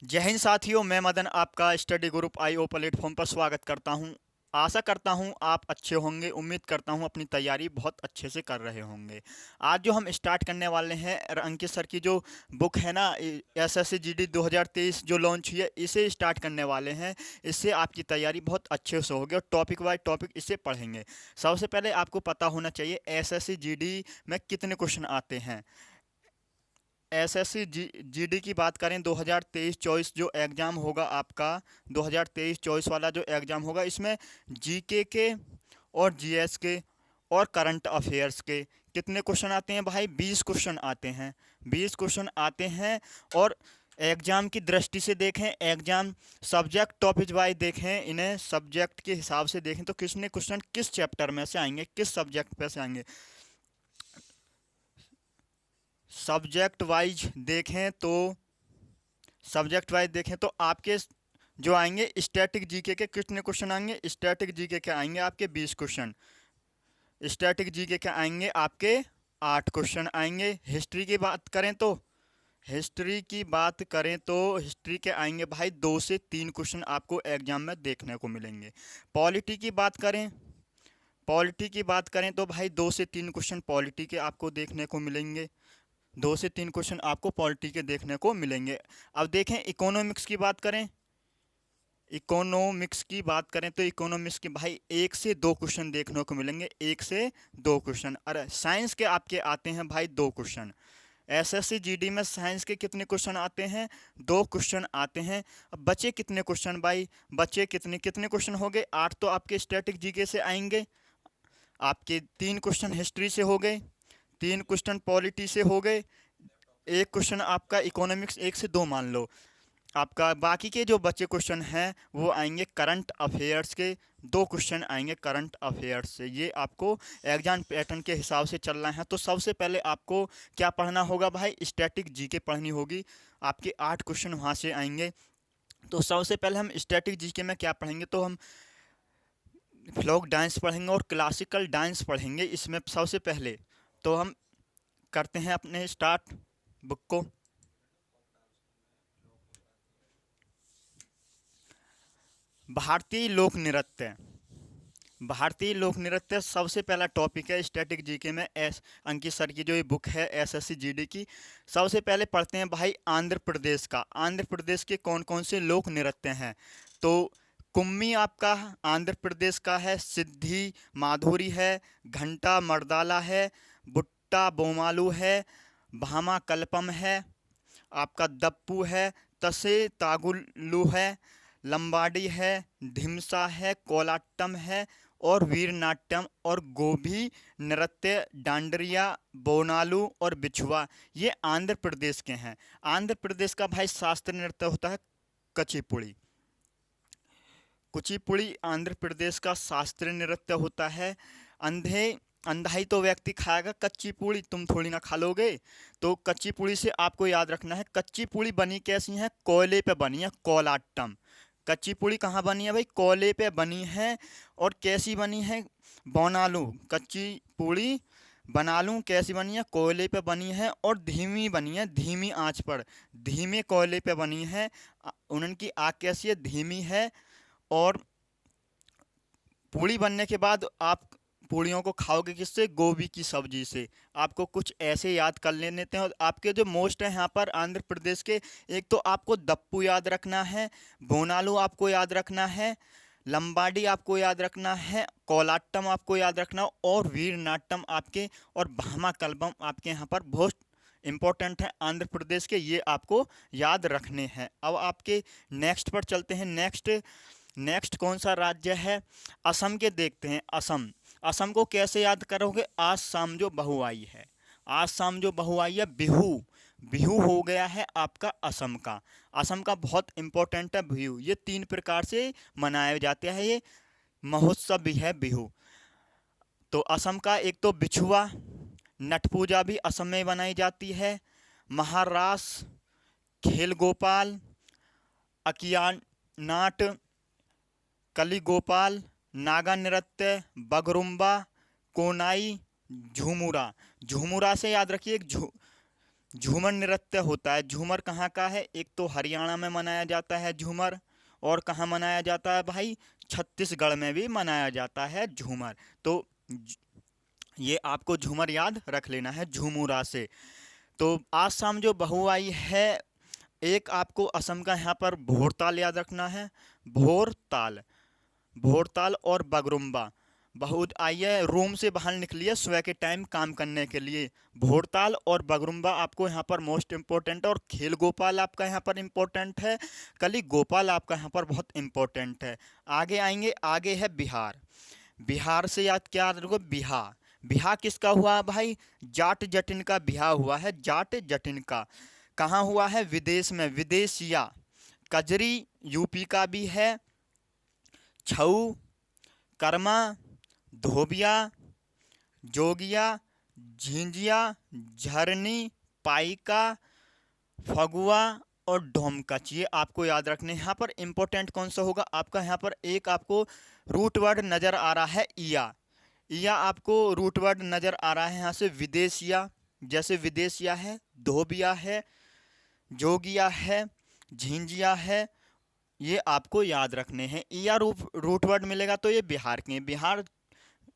जय हिंद साथियों, मैं मदन आपका स्टडी ग्रुप आईओ प्लेटफॉर्म पर स्वागत करता हूं। आशा करता हूं आप अच्छे होंगे। उम्मीद करता हूं अपनी तैयारी बहुत अच्छे से कर रहे होंगे। आज जो हम स्टार्ट करने वाले हैं अंकित सर की जो बुक है ना, एसएससी जीडी 2023 जो लॉन्च हुई है, इसे स्टार्ट करने वाले हैं। इससे आपकी तैयारी बहुत अच्छे से होगी और टॉपिक वाइज टॉपिक इसे पढ़ेंगे। सबसे पहले आपको पता होना चाहिए एसएससी जीडी में कितने क्वेश्चन आते हैं। एसएससी जीडी की बात करें 2023-24 जो एग्ज़ाम होगा आपका, 2023-24 वाला जो एग्ज़ाम होगा, इसमें जीके के और जीएस के और करंट अफेयर्स के कितने क्वेश्चन आते हैं भाई? 20 क्वेश्चन आते हैं। 20 क्वेश्चन आते हैं। और एग्ज़ाम की दृष्टि से देखें, एग्ज़ाम सब्जेक्ट टॉपिक वाइज देखें, इन्हें सब्जेक्ट के हिसाब से देखें तो किसने क्वेश्चन किस चैप्टर में से आएंगे, किस सब्जेक्ट पे से आएंगे। सब्जेक्ट वाइज देखें तो आपके जो आएंगे स्टैटिक जीके के कितने क्वेश्चन आएंगे? स्टैटिक जीके के आएंगे आपके 20 क्वेश्चन। स्टैटिक जीके के आएंगे आपके 8 क्वेश्चन आएंगे। हिस्ट्री के आएंगे भाई 2 से 3 क्वेश्चन आपको एग्जाम में देखने को मिलेंगे। पॉलिटी की बात करें तो भाई 2 से 3 क्वेश्चन पॉलिटी के आपको देखने को मिलेंगे। 2 से 3 क्वेश्चन आपको पॉलिटी के देखने को मिलेंगे। अब देखें इकोनॉमिक्स की बात करें तो इकोनॉमिक्स के भाई 1 से 2 क्वेश्चन देखने को मिलेंगे। 1 से 2 क्वेश्चन। अरे साइंस के आपके आते हैं भाई 2 क्वेश्चन। एसएससी जीडी में साइंस के कितने क्वेश्चन आते हैं? 2 क्वेश्चन आते हैं। अब बचे कितने क्वेश्चन भाई? बचे कितने कितने क्वेश्चन हो गए? 8 तो आपके स्टैटिक जीके से आएंगे। आपके 3 क्वेश्चन हिस्ट्री से हो गए, 3 क्वेश्चन पॉलिटी से हो गए, एक क्वेश्चन आपका इकोनॉमिक्स 1 से 2 मान लो। आपका बाकी के जो बचे क्वेश्चन हैं वो आएंगे करंट अफेयर्स के। 2 क्वेश्चन आएंगे करंट अफेयर्स से। ये आपको एग्जाम पैटर्न के हिसाब से चलना है। तो सबसे पहले आपको क्या पढ़ना होगा भाई? स्टैटिक जीके पढ़नी होगी। आपके 8 क्वेश्चन वहाँ से आएंगे। तो सबसे पहले हम स्टैटिक जीके में क्या पढ़ेंगे? तो हम फ्लोक डांस पढ़ेंगे और क्लासिकल डांस पढ़ेंगे इसमें सबसे पहले। तो हम करते हैं अपने स्टार्ट बुक को। भारतीय लोक नृत्य। भारतीय लोक नृत्य सबसे पहला टॉपिक है स्टैटिक जीके में। एस अंकित सर की जो ये बुक है एसएससी जीडी की। सबसे पहले पढ़ते हैं भाई आंध्र प्रदेश का। आंध्र प्रदेश के कौन कौन से लोक नृत्य हैं? तो कुम्मी आपका आंध्र प्रदेश का है, सिद्धि माधुरी है, घंटा मर्दाला है, बुट्टा बोमालू है, भामा कल्पम है, आपका दप्पू है, तसे तागुलू है, लंबाडी है, ढिमसा है, कोलाट्टम है और वीरनाट्यम और गोभी नृत्य, डांडरिया, बोनालू और बिछुआ, ये आंध्र प्रदेश के हैं। आंध्र प्रदेश का भाई शास्त्रीय नृत्य होता है कुचिपुड़ी। कुचिपुड़ी आंध्र प्रदेश का शास्त्रीय नृत्य होता है। अंधे अंधा ही तो व्यक्ति खाएगा कच्ची पूड़ी, तुम थोड़ी ना खा लोगे। तो कच्ची पूड़ी से आपको याद रखना है, कच्ची पूड़ी बनी कैसी है? कोयले पे बनी है, कोलाट्टम। कच्ची पूड़ी कहाँ बनी है भाई? कोयले पे बनी है। और कैसी बनी है? बोनालू कच्ची पूड़ी बना लूँ कैसी बनी है? कोयले पे बनी है और धीमी बनी है, धीमी आंच पर, धीमे कोयले पे बनी है। उनकी आग कैसी है? धीमी है। और पूड़ी बनने के बाद आप पूड़ियों को खाओगे किससे? गोभी की सब्जी से। आपको कुछ ऐसे याद कर लेते हैं। और आपके जो मोस्ट है यहाँ पर आंध्र प्रदेश के, एक तो आपको दप्पू याद रखना है, बोनालू आपको याद रखना है, लंबाडी आपको याद रखना है, कोलाट्टम आपको याद रखना है और वीरनाट्यम आपके और भामा कल्पम आपके यहाँ पर बहुत इंपॉर्टेंट है आंध्र प्रदेश के। ये आपको याद रखने हैं। अब आपके नेक्स्ट पर चलते हैं। नेक्स्ट कौन सा राज्य है? असम के देखते हैं। असम। असम को कैसे याद करोगे? आज शाम जो बहू आई है, आज शाम जो बहू आई है, बिहू। बिहू हो गया है आपका असम का। असम का बहुत इंपॉर्टेंट है बिहू। ये 3 प्रकार से मनाए जाते हैं, ये महोत्सव भी है बिहू। तो असम का एक तो बिछुआ, नट पूजा भी असम में बनाई जाती है, महाराष्ट्र खेल गोपाल, अकियानाट, कली गोपाल, नागा नृत्य, बगरुम्बा, कोनाई, झूमुरा। झूमुरा से याद रखिए, झूमर नृत्य होता है। झूमर कहाँ का है? एक तो हरियाणा में मनाया जाता है झूमर, और कहाँ मनाया जाता है भाई? छत्तीसगढ़ में भी मनाया जाता है झूमर। तो ये आपको झूमर याद रख लेना है झूमुरा से। तो आज शाम जो बहू आई है, एक आपको असम का यहाँ पर भोरताल याद रखना है। भोरताल, भोरताल और बगरुम्बा। बहुत आइए रूम से बाहर निकलिए सुबह के टाइम काम करने के लिए। भोरताल और बगरुम्बा आपको यहाँ पर मोस्ट इम्पोर्टेंट है, और खेल गोपाल आपका यहाँ पर इम्पोर्टेंट है। कली गोपाल आपका यहाँ पर बहुत इम्पोर्टेंट है। आगे आएंगे, आगे है बिहार। बिहार से याद क्या रखो? बिहार। बिहार किसका हुआ भाई? जाट जटिन का बिहार हुआ है, जाट जटिन का। कहाँ हुआ है? विदेश में, विदेशिया। कजरी यूपी का भी है। छऊ, कर्मा, धोबिया, जोगिया, झिंझिया, झरनी, पाइका, फगुआ और डोमकच, ये आपको याद रखने हैं। यहाँ पर इंपॉर्टेंट कौन सा होगा आपका? यहाँ पर एक आपको रूट वर्ड नज़र आ रहा है, इया। इया आपको रूट वर्ड नज़र आ रहा है यहाँ से। विदेशिया, जैसे विदेशिया है, धोबिया है, जोगिया है, झिंझिया है, ये आपको याद रखने हैं। इया रूट वर्ड मिलेगा तो ये बिहार के हैं। बिहार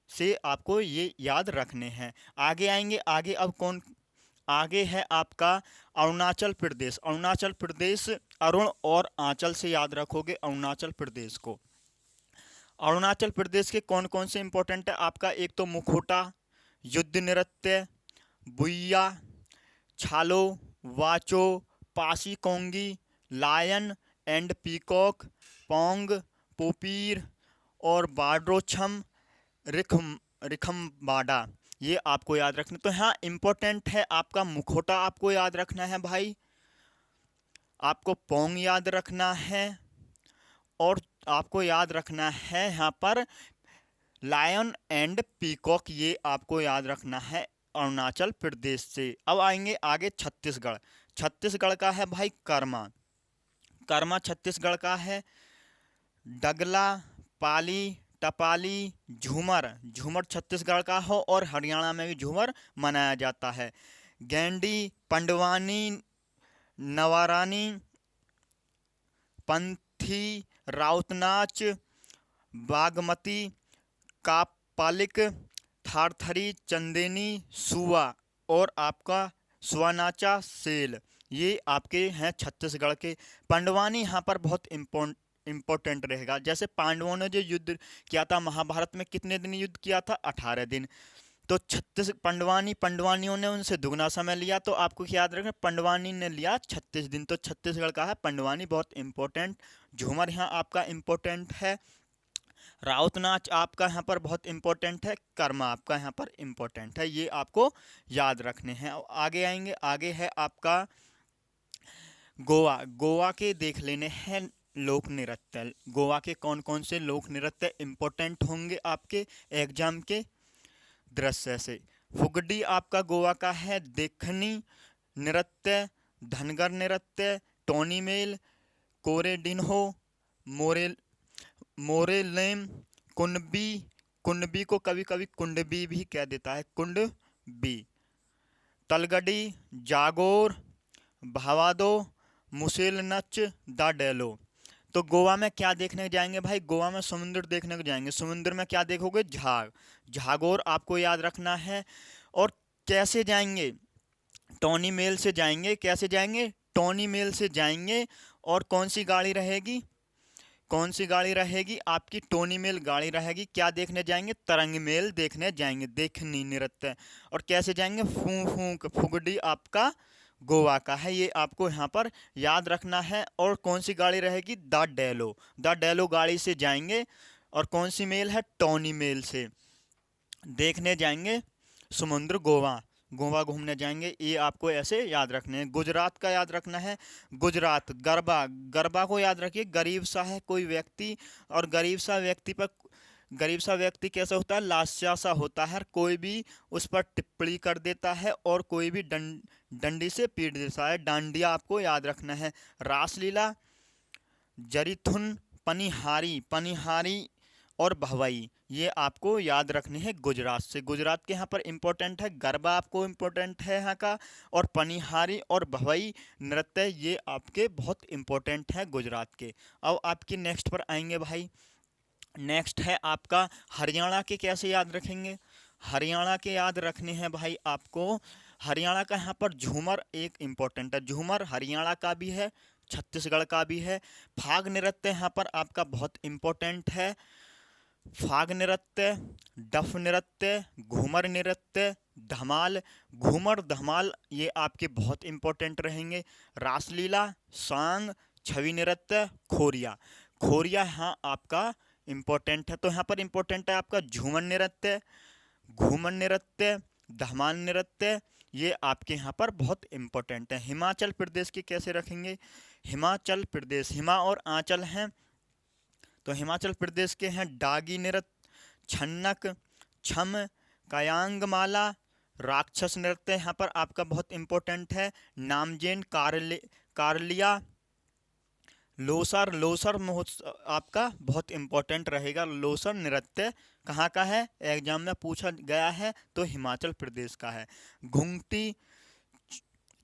से आपको ये याद रखने हैं। आगे आएंगे, आगे अब कौन? आगे है आपका अरुणाचल प्रदेश। अरुणाचल प्रदेश, अरुण और आंचल से याद रखोगे अरुणाचल प्रदेश को। अरुणाचल प्रदेश के कौन कौन से इंपॉर्टेंट है आपका? एक तो मुखोटा, युद्ध नृत्य, बुइया, छालो, वाचो, पासी कोंगी, लायन एंड पीकॉक, पोंग, पोपीर और बाड्रोछम, रिखम रिखमबाडा, ये आपको याद रखना। तो हाँ इंपॉर्टेंट है आपका मुखोटा आपको याद रखना है भाई, आपको पोंग याद रखना है, और आपको याद रखना है यहाँ पर लायन एंड पीकॉक, ये आपको याद रखना है अरुणाचल प्रदेश से। अब आएंगे आगे छत्तीसगढ़। छत्तीसगढ़ का है भाई कर्मा। कर्मा छत्तीसगढ़ का है। डगला, पाली, टपाली, झूमर। झूमर छत्तीसगढ़ का हो, और हरियाणा में भी झूमर मनाया जाता है। गेंडी, पंडवानी, नवारानी, पंथी, राउतनाच, बागमती, कापालिक, थारथरी, चंदेनी, सुआ और आपका सुआनाचा सेल, ये आपके हैं छत्तीसगढ़ के। पंडवानी यहाँ पर बहुत इम्पोर्टेंट रहेगा। जैसे पांडवों ने जो युद्ध किया था महाभारत में, कितने दिन युद्ध किया था? 18 दिन। तो पंडवानियों ने उनसे दुगना समय लिया, तो आपको क्या याद रखना? पंडवानी ने लिया 36 दिन। तो छत्तीसगढ़ का है पंडवानी, बहुत इंपॉर्टेंट। झूमर यहाँ आपका इम्पोर्टेंट है। राउत नाच आपका यहाँ पर बहुत इंपॉर्टेंट है। कर्मा आपका यहाँ पर इंपॉर्टेंट है, ये आपको याद रखने हैं। आगे आएंगे, आगे है आपका गोवा। गोवा के देख लेने हैं लोक नृत्य। गोवा के कौन कौन से लोक नृत्य इंपॉर्टेंट होंगे आपके एग्जाम के दृश्य से? फुगडी आपका गोवा का है। देखनी नृत्य, धनगर नृत्य, टोनी मेल, कोरेडिन्हो, मोरे मोरेलेम, कुंडबी। कुंडबी को कभी कभी कुंडबी भी कह देता है, कुंडबी। तलगडी, जागोर, भावादो, मुसेल नच, द डेलो। तो गोवा में क्या देखने जाएंगे भाई? गोवा में समुद्र देखने को जाएंगे। समुद्र में क्या देखोगे? झाग, झागोर आपको याद रखना है। और कैसे जाएंगे? टोनी मेल से जाएंगे। कैसे जाएंगे? टोनी मेल से जाएंगे। और कौन सी गाड़ी रहेगी? कौन सी गाड़ी रहेगी आपकी? टोनी मेल गाड़ी रहेगी। क्या देखने जाएंगे? तरंग मेल देखने जाएंगे, देखनी नृत्य। और कैसे जाएंगे? फूंक फुगडी आपका गोवा का है, ये आपको यहाँ पर याद रखना है। और कौन सी गाड़ी रहेगी? The Delo. द डेलो गाड़ी से जाएंगे। और कौन सी मेल है? टोनी मेल से देखने जाएंगे समुद्र गोवा। गोवा घूमने जाएंगे, ये आपको ऐसे याद रखने हैं। गुजरात का याद रखना है। गुजरात गरबा। गरबा को याद रखिए। गरीब सा है कोई व्यक्ति, और गरीब सा व्यक्ति कैसा होता है? लास्या सा होता है। कोई भी उस पर टिप्पणी कर देता है, और कोई भी डंडी से पीट देता है। डांडिया आपको याद रखना है। रासलीला, जरीथुन, पनिहारी। पनिहारी और भवई ये आपको याद रखने हैं गुजरात से। गुजरात के यहाँ पर इम्पोर्टेंट है गरबा, आपको इम्पोर्टेंट है यहाँ का, और पनिहारी और भवई नृत्य ये आपके बहुत इम्पोर्टेंट है गुजरात के। अब आपकी नेक्स्ट पर आएंगे भाई। नेक्स्ट है आपका हरियाणा के, कैसे याद रखेंगे? हरियाणा के याद रखने हैं भाई आपको। हरियाणा का यहाँ पर झूमर एक इम्पोर्टेंट है, झूमर हरियाणा का भी है, छत्तीसगढ़ का भी है। फाग नृत्य यहाँ पर आपका बहुत इम्पोर्टेंट है। फाग नृत्य, डफ नृत्य, घूमर नृत्य, धमाल, घूमर धमाल ये आपके बहुत इम्पोर्टेंट रहेंगे। रासलीला, सांग, छवि नृत्य, खोरिया। खोरिया यहाँ आपका इम्पोर्टेंट है। तो यहाँ पर इम्पोर्टेंट है आपका झूमर नृत्य, घूमर नृत्य, धमाल नृत्य, ये आपके यहाँ पर बहुत इम्पोर्टेंट है। हिमाचल प्रदेश के कैसे रखेंगे? हिमाचल प्रदेश, हिमा और आंचल हैं, तो हिमाचल प्रदेश के हैं डागी नृत्य, छन्नक, छम, कायांगमाला, राक्षस नृत्य यहाँ पर आपका बहुत इम्पोर्टेंट है। नामजेन, कारलिया, लोसर, लोसर महोत्सव आपका बहुत इम्पोर्टेंट रहेगा। लोसर नृत्य कहाँ का है? एग्जाम में पूछा गया है, तो हिमाचल प्रदेश का है। घुंगटी,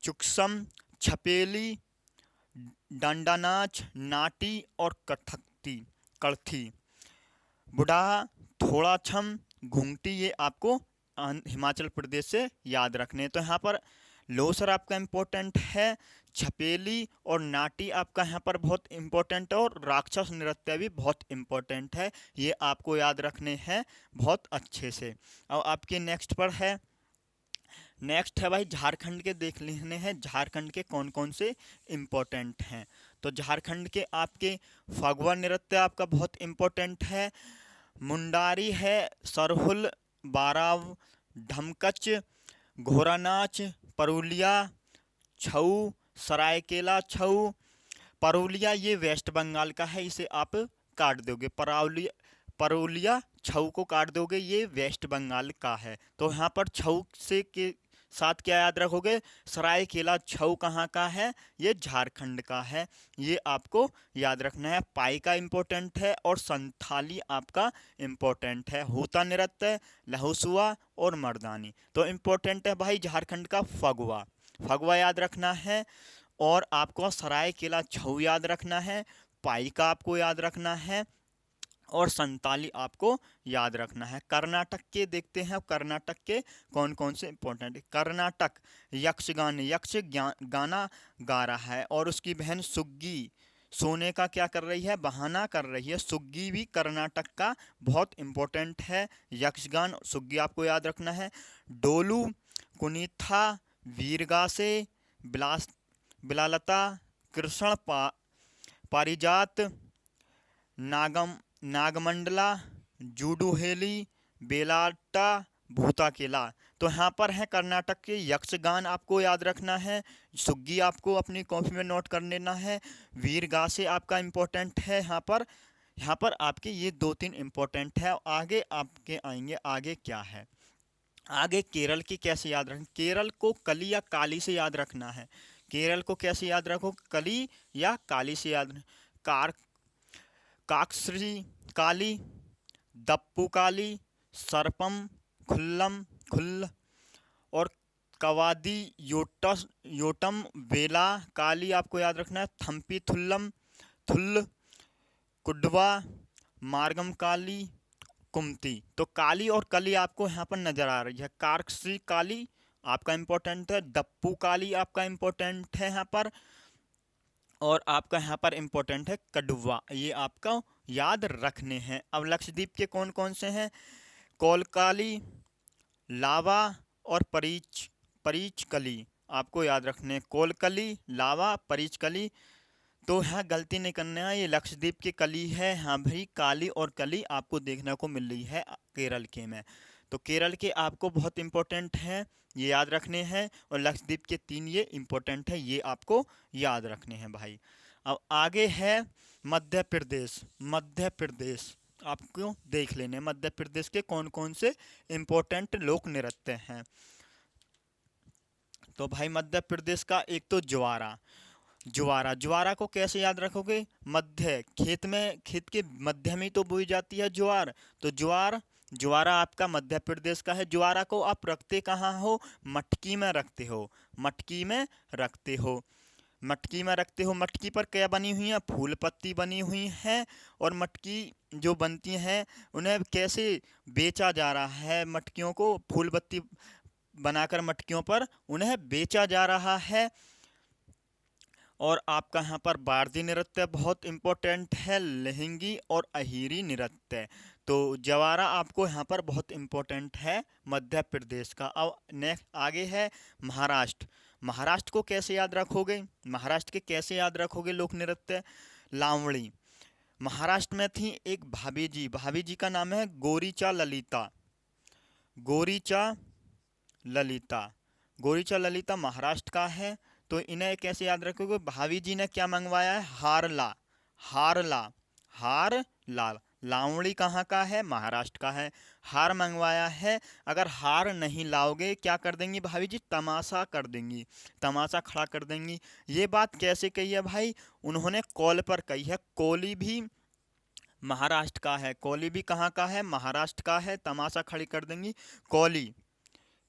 चुक्सम, छपेली, डंडा नाच, नाटी और कड़थी, बुढ़ा, थोड़ा छम, घुंगटी ये आपको हिमाचल प्रदेश से याद रखने। तो यहाँ पर लोसर आपका इम्पोर्टेंट है, छपेली और नाटी आपका यहाँ पर बहुत इम्पोर्टेंट है, और राक्षस नृत्य भी बहुत इम्पोर्टेंट है, ये आपको याद रखने हैं बहुत अच्छे से। अब आपके नेक्स्ट पर है, नेक्स्ट है भाई झारखंड के, देख लेने हैं झारखंड के कौन कौन से इम्पोर्टेंट हैं। तो झारखंड के आपके फगवा नृत्य आपका बहुत इम्पोर्टेंट है, मुंडारी है, सरहुल, बाराव, ढमकच, घोड़ा नाच, परुलिया, छऊ, सरायकेला छऊ। परुलिया ये वेस्ट बंगाल का है, इसे आप काट दोगे, परुलिया छऊ को काट दोगे, ये वेस्ट बंगाल का है। तो यहाँ पर छऊ से के साथ क्या याद रखोगे? सरायकेला छऊ कहाँ का है? ये झारखंड का है, ये आपको याद रखना है। पाइका इम्पोर्टेंट है, और संथाली आपका इम्पोर्टेंट है। होता नृत्य, लहुसुआ और मर्दानी। तो इम्पोर्टेंट है भाई झारखंड का फगवा, फगवा याद रखना है, और आपको सरायकेला छऊ याद रखना है, पाइका आपको याद रखना है, और संताली आपको याद रखना है। कर्नाटक के देखते हैं, कर्नाटक के कौन कौन से इंपॉर्टेंट। कर्नाटक यक्षगान, यक्ष गाना गा रहा है, और उसकी बहन सुग्गी सोने का क्या कर रही है? बहाना कर रही है। सुग्गी भी कर्नाटक का बहुत इम्पोर्टेंट है, यक्षगान सुग्गी आपको याद रखना है। डोलू, कुनीथा, वीरगासे, बिलालता, कृष्ण पारिजात, नागमंडला, जूडुहेली, बेलाटा, भूताकेला। तो यहाँ पर है कर्नाटक के यक्षगान आपको याद रखना है, सुग्गी आपको अपनी कॉपी में नोट कर लेना है, वीरगासे आपका इम्पोर्टेंट है। यहाँ पर आपके ये 2-3 इम्पोर्टेंट है। आगे आपके आएंगे, आगे क्या है? आगे केरल की कैसे याद रखें? केरल को कली या काली से याद रखना है। केरल को कैसे याद रखो? कली या काली से याद कार काकश्री काली, दप्पू काली, सर्पम, खुल्ल और कवादी योटम वेला काली आपको याद रखना है। थम्पी थुल्ल, कुडवा, मार्गम काली, कुमती। तो काली और कली आपको यहाँ पर नजर आ रही है। काकश्री काली आपका इम्पोर्टेंट है, दप्पू काली आपका इम्पोर्टेंट है यहाँ पर, और आपका यहाँ पर इम्पोर्टेंट है कडुआ, ये आपका याद रखने हैं। अब लक्षद्वीप के कौन कौन से हैं? कोलकाली, लावा और परीचकली आपको याद रखने हैं। कोलकली, लावा, परीचकली। तो यहाँ गलती नहीं करना है, ये लक्षद्वीप की कली है। हाँ भाई, काली और कली आपको देखने को मिल रही है केरल के में। तो केरल के आपको बहुत इंपॉर्टेंट हैं, ये याद रखने हैं, और लक्षद्वीप के 3 ये इंपॉर्टेंट है, ये आपको याद रखने हैं भाई। अब आगे है मध्य प्रदेश। मध्य प्रदेश आपको देख लेने, मध्य प्रदेश के कौन कौन से इंपॉर्टेंट लोक नृत्य हैं। तो भाई मध्य प्रदेश का एक तो ज्वारा, ज्वारा, ज्वारा को कैसे याद रखोगे? मध्य, खेत के मध्य में ही तो बोई जाती है ज्वार, तो ज्वार, ज्वारा आपका मध्य प्रदेश का है। ज्वारा को आप रखते कहाँ हो? मटकी में रखते हो, मटकी में रखते हो, मटकी में रखते हो। मटकी पर क्या बनी हुई है? फूल पत्ती बनी हुई है। और मटकी जो बनती हैं उन्हें कैसे बेचा जा रहा है? मटकियों को फूल पत्ती बनाकर मटकियों पर उन्हें बेचा जा रहा है। और आपका यहाँ पर बारदी नृत्य बहुत इम्पोर्टेंट है, लहंगी और अहिरी नृत्य। तो जवारा आपको यहाँ पर बहुत इम्पोर्टेंट है मध्य प्रदेश का। अब नेक्स्ट आगे है महाराष्ट्र। महाराष्ट्र को कैसे याद रखोगे? महाराष्ट्र के कैसे याद रखोगे लोक नृत्य? लावणी। महाराष्ट्र में थी एक भाभी जी, भाभी जी का नाम है गोरीचा ललिता, गोरीचा ललिता, गोरीचा ललिता महाराष्ट्र का है। तो इन्हें कैसे याद रखोगे? भाभी जी ने क्या मंगवाया है? हारला, हारला, हार लाल। लावणी कहाँ का है? महाराष्ट्र का है। हार मंगवाया है। अगर हार नहीं लाओगे क्या कर देंगी भाभी जी? तमाशा कर देंगी, तमाशा खड़ा कर देंगी। ये बात कैसे कही है भाई? उन्होंने कॉल पर कही है। कोली भी महाराष्ट्र का है, कोली भी कहाँ का है? महाराष्ट्र का है। तमाशा खड़ी कर देंगी। कोली,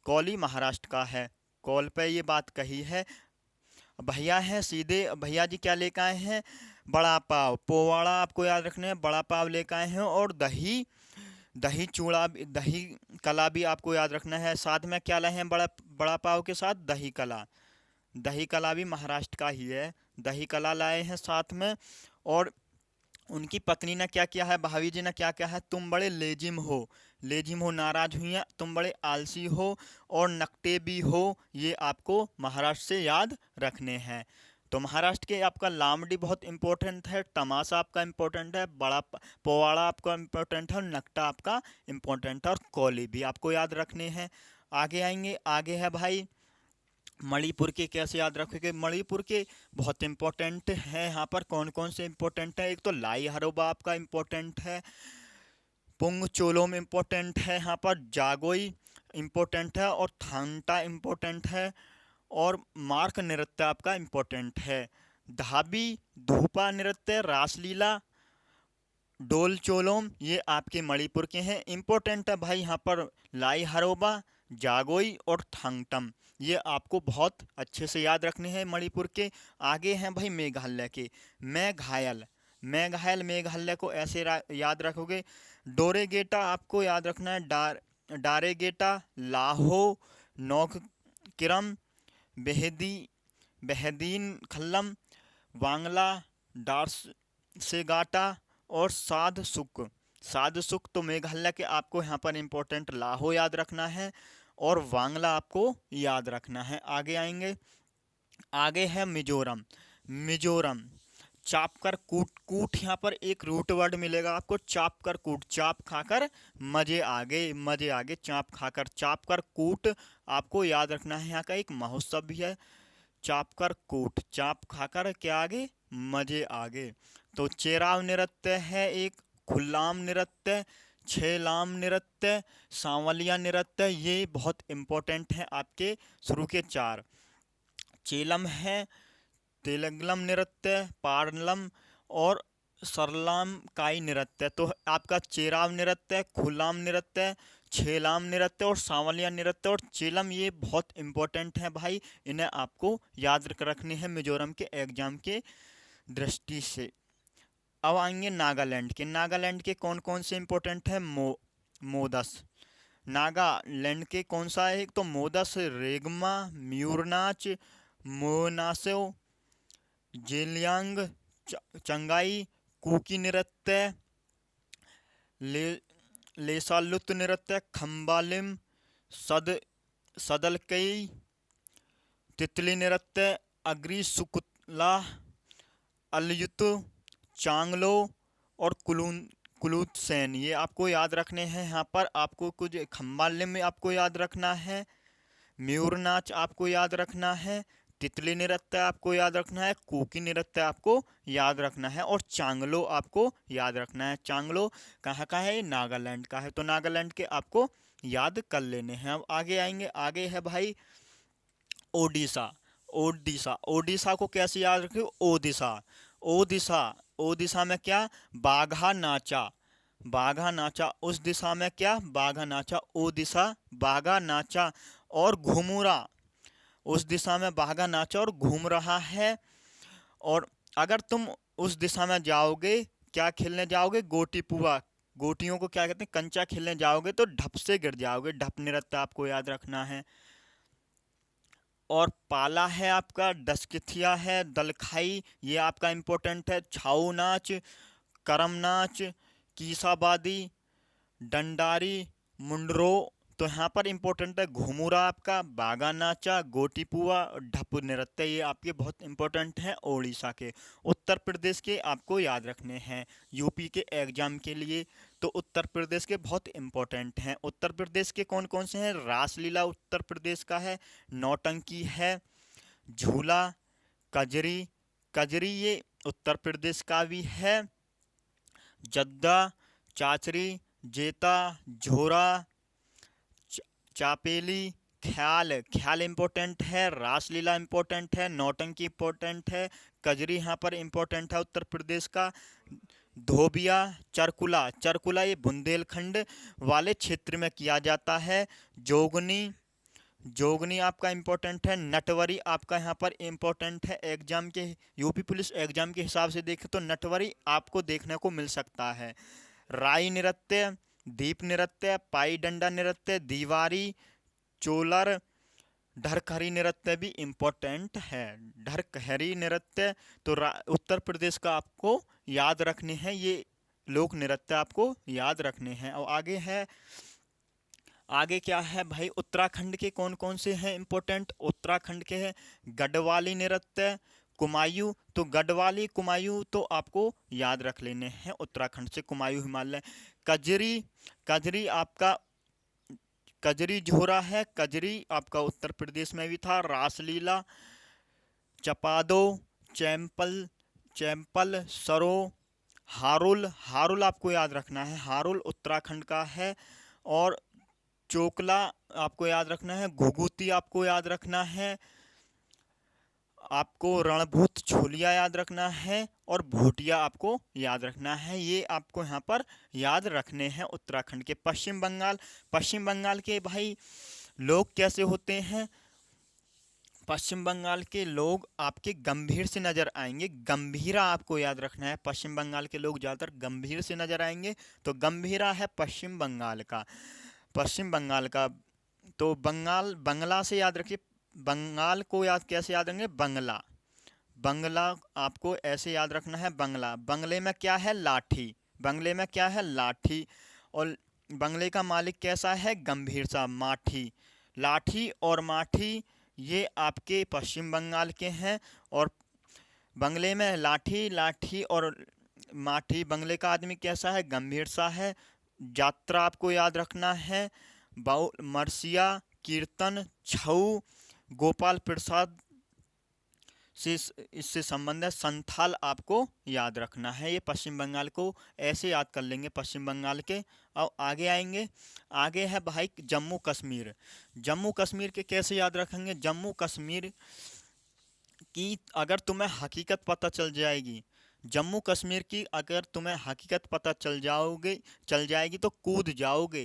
कोली महाराष्ट्र का है, कॉल पे ये बात कही है। भैया हैं सीधे, भैया जी क्या लेकर आए हैं? बड़ा पाव, पोवाड़ा आपको याद रखना है, बड़ा पाव लेकर आए हैं। और दही, दही चूड़ा, दही कला भी आपको याद रखना है। साथ में क्या लाए हैं? बड़ा बड़ा पाव के साथ दही कला, दही कला भी महाराष्ट्र का ही है, दही कला लाए हैं साथ में। और उनकी पत्नी ने क्या किया है? भाभी जी ने क्या किया है? तुम बड़े लेजिम हो, लेजिम हो, नाराज हुई हैं, तुम बड़े आलसी हो और नकटे भी हो। ये आपको महाराष्ट्र से याद रखने हैं। तो महाराष्ट्र के आपका लामडी बहुत इंपॉर्टेंट है, तमाशा आपका इंपॉर्टेंट है, पोवाड़ा आपका इंपॉर्टेंट है, और नकटा आपका इंपॉर्टेंट है, और कोली भी आपको याद रखने हैं। आगे आएंगे, आगे है भाई मणिपुर के कैसे याद रखोगे? मणिपुर के बहुत इंपॉर्टेंट है। यहाँ पर कौन कौन से इंपॉर्टेंट है? एक तो लाई हरोबा आपका इंपॉर्टेंट है, पुंग चोलोम इम्पोर्टेंट है, यहाँ पर जागोई इम्पोर्टेंट है, और थांगटा इम्पोर्टेंट है, और मार्क नृत्य आपका इम्पोर्टेंट है। धाबी, धूपा नृत्य, रासलीला, डोल चोलोम ये आपके मणिपुर के हैं। इम्पोर्टेंट है भाई यहाँ पर लाई हरोबा, जागोई और थांगटम, ये आपको बहुत अच्छे से याद रखने हैं मणिपुर के। आगे हैं भाई मेघालय के। मैं घायल, मैं घायल, मेघालय को ऐसे याद रखोगे। डोरेगेटा आपको याद रखना है, डारेगेटा, लाहो, नौक किरम, बेहदी, बेहदीन खल्लम, वांगला, डार्स सेगाटा, और साध सुक। साध सुक तो मेघालय के आपको यहाँ पर इंपॉर्टेंट लाहो याद रखना है, और वांगला आपको याद रखना है। आगे आएंगे, आगे है मिजोरम। मिजोरम, चाप कर कूट, कूट यहाँ पर एक रूट वर्ड मिलेगा आपको, चाप कर कूट, चाप खाकर मजे आगे, मजे आगे, चाप खाकर, चाप कर कूट आपको याद रखना है। यहाँ का एक महोत्सव भी है, चाप कर कूट, चाप खाकर क्या आगे? मजे आगे। तो चेराव नृत्य है एक, खुल्लाम नृत्य, छेलाम नृत्य, सांवलिया नृत्य, ये बहुत इंपॉर्टेंट है आपके शुरू के चार। चेलम है, तेलंगलम नृत्य, पारलम और सरलाम काई नृत्य। तो आपका चेराव नृत्य, खुलाम नृत्य, छेलाम नृत्य और सांवलिया नृत्य और चेलम, ये बहुत इंपॉर्टेंट है भाई, इन्हें आपको याद रखने हैं मिजोरम के एग्जाम के दृष्टि से। अब आएंगे नागालैंड के। नागालैंड के कौन कौन से इंपॉर्टेंट है? मोदस। नागालैंड के कौन सा है? एक तो मोदस, रेगमा, म्यूरनाच, मोनासो, जेलियांग, चंगाई, कुकी नृत्य, ले लेसालुत नृत्य, खम्बालिम, सद सदलकई, तितली नृत्य, अग्री सुकुला, अल्युत, चांगलो और कुलूतसेन, ये आपको याद रखने हैं। यहाँ पर आपको कुछ खम्बालिम में आपको याद रखना है, म्यूर नाच आपको याद रखना है, तितली नृत्य आपको याद रखना है, कुकी नृत्य आपको याद रखना है, और चांगलो आपको याद रखना है। चांगलो कहाँ का है? नागालैंड का है। तो नागालैंड के आपको याद कर लेने हैं। अब आगे आएंगे, आगे है भाई ओडिशा। ओडिशा, ओडिशा को कैसे याद रखे? ओडिशा, ओडिशा, ओडिशा में क्या? बाघा नाचा, बाघा नाचा। उस दिशा में क्या? बाघा नाचा। ओडिशा, बाघा नाचा। और घुमुरा, उस दिशा में बाघा नाचा और घूम रहा है। और अगर तुम उस दिशा में जाओगे, क्या खेलने जाओगे? गोटी पुआ, गोटियों को क्या कहते हैं? कंचा खेलने जाओगे तो ढप से गिर जाओगे। ढप नृत्य आपको याद रखना है। और पाला है आपका, डसकिथिया है, दलखाई ये आपका इम्पोर्टेंट है। छाऊ नाच, करम नाच, कीसाबादी, डंडारी, मुंडरो। तो यहाँ पर इंपॉर्टेंट है घुमुरा आपका, बागा नाचा, गोटीपुआ और ढप नृत्य, ये आपके बहुत इंपॉर्टेंट हैं ओडिशा के। उत्तर प्रदेश के आपको याद रखने हैं यूपी के एग्जाम के लिए। तो उत्तर प्रदेश के बहुत इंपॉर्टेंट हैं। उत्तर प्रदेश के कौन कौन से हैं? रासलीला उत्तर प्रदेश का है, नौटंकी है, झूला, कजरी, कजरी ये उत्तर प्रदेश का भी है, जद्दा, चाचरी, जेता, झोरा, चापेली, ख्याल, ख्याल इम्पोर्टेंट है, रासलीला इम्पोर्टेंट है, नौटंकी इम्पोर्टेंट है, कजरी यहाँ पर इम्पोर्टेंट है उत्तर प्रदेश का, धोबिया, चरकुला, चरकुला ये बुंदेलखंड वाले क्षेत्र में किया जाता है, जोगनी, जोगनी आपका इम्पोर्टेंट है, नटवरी आपका यहाँ पर इम्पोर्टेंट है एग्जाम के, यूपी पुलिस एग्जाम के हिसाब से देखें तो नटवरी आपको देखने को मिल सकता है। राई नृत्य, दीप नृत्य, पाई डंडा नृत्य, दीवारी, चोलर, ढरखरी नृत्य भी इम्पोर्टेंट है। ढरखरी नृत्य तो उत्तर प्रदेश का आपको याद रखने हैं, ये लोक नृत्य आपको याद रखने हैं। और आगे है, आगे क्या है भाई? उत्तराखंड के कौन कौन से हैं इम्पोर्टेंट? उत्तराखंड के हैं गढ़वाली नृत्य, कुमायूं। तो गढ़वाली कुमायूं तो आपको याद रख लेने हैं उत्तराखंड से, कुमायूं हिमालय। कजरी, कजरी आपका, कजरी झोरा है, कजरी आपका उत्तर प्रदेश में भी था। रासलीला, चपादो, चैंपल, चैंपल, सरो, हारुल, हारुल आपको याद रखना है, हारुल उत्तराखंड का है। और चोकला आपको याद रखना है, घुघुती आपको याद रखना है, आपको रणभूत छोलिया याद रखना है, और भूटिया आपको याद रखना है। ये आपको यहाँ पर याद रखने हैं उत्तराखंड के। पश्चिम बंगाल, पश्चिम बंगाल के भाई लोग कैसे होते हैं? पश्चिम बंगाल के लोग आपके गंभीर से नजर आएंगे, गंभीरा आपको याद रखना है। पश्चिम बंगाल के लोग ज़्यादातर गंभीर से नजर आएंगे, तो गंभीरा है पश्चिम बंगाल का, पश्चिम बंगाल का। तो बंगाल, बंगला से याद रखिए, बंगाल को याद कैसे याद रखेंगे? बंगला, बंगला आपको ऐसे याद रखना है, बंगला। बंगले में क्या है? लाठी, बंगले में क्या है? लाठी। और बंगले का मालिक कैसा है? गंभीर सा, माठी। लाठी और माठी ये आपके पश्चिम बंगाल के हैं। और बंगले में लाठी, लाठी और माठी, बंगले का आदमी कैसा है? गंभीर सा है। यात्रा आपको याद रखना है, बाउल, मरसिया, कीर्तन, छऊ, गोपाल प्रसाद से इससे संबंध है। संथाल आपको याद रखना है। ये पश्चिम बंगाल को ऐसे याद कर लेंगे पश्चिम बंगाल के। अब आगे आएंगे, आगे है भाई जम्मू कश्मीर। जम्मू कश्मीर के कैसे याद रखेंगे? जम्मू कश्मीर की अगर तुम्हें हकीकत पता चल जाएगी, जम्मू कश्मीर की अगर तुम्हें हकीकत पता चल जाएगी तो कूद जाओगे,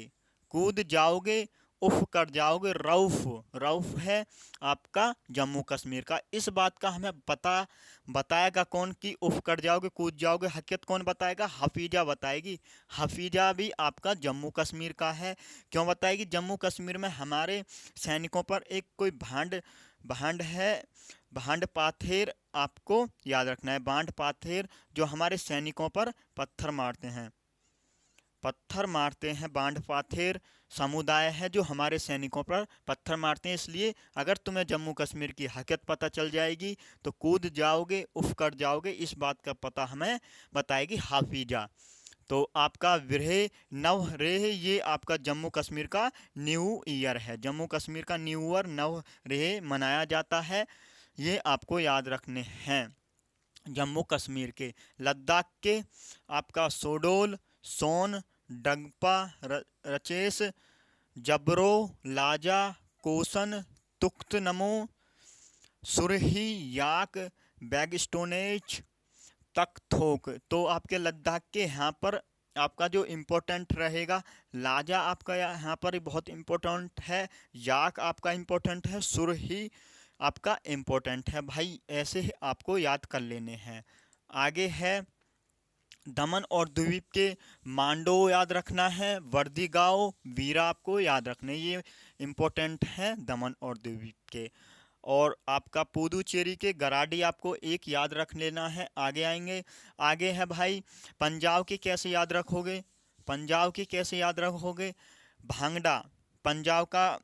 कूद जाओगे, उफ कर जाओगे। रऊफ, रऊफ है आपका जम्मू कश्मीर का। इस बात का हमें पता बताएगा कौन कि उफ कर जाओगे, कूद जाओगे? हकीकत कौन बताएगा? हफीजा बताएगी। हफीजा भी आपका जम्मू कश्मीर का है। क्यों बताएगी? जम्मू कश्मीर में हमारे सैनिकों पर एक कोई भांड भांड है, भांड पाथेर आपको याद रखना है। भांड पाथेर जो हमारे सैनिकों पर पत्थर मारते हैं, पत्थर मारते हैं, बांड पाथेर समुदाय है जो हमारे सैनिकों पर पत्थर मारते हैं। इसलिए अगर तुम्हें जम्मू कश्मीर की हकीकत पता चल जाएगी तो कूद जाओगे, उफ कर जाओगे। इस बात का पता हमें बताएगी हाफिजा। तो आपका विरह नव रेह ये आपका जम्मू कश्मीर का न्यू ईयर है। जम्मू कश्मीर का न्यू ईयर नव रेह मनाया जाता है, ये आपको याद रखने हैं जम्मू कश्मीर के। लद्दाख के आपका सोडोल, सोन, डगपा, रचेस, जबरो, लाजा, कोसन, तुख्त नमो, सुरही, याक, बैगस्टोनेज, तक थोक। तो आपके लद्दाख के यहाँ पर आपका जो इम्पोर्टेंट रहेगा, लाजा आपका यहाँ पर बहुत इम्पोर्टेंट है, याक आपका इम्पोर्टेंट है, सुरही आपका इम्पोर्टेंट है भाई। ऐसे ही आपको याद कर लेने हैं। आगे है दमन और द्वीप के मांडो याद रखना है, वर्दी गांव, वीरा आपको याद रखने, ये इम्पोर्टेंट है दमन और द्वीप के। और आपका पुदुचेरी के गराडी आपको एक याद रख लेना है। आगे आएंगे, आगे है भाई पंजाब के कैसे याद रखोगे, पंजाब के कैसे याद रखोगे, भांगड़ा पंजाब का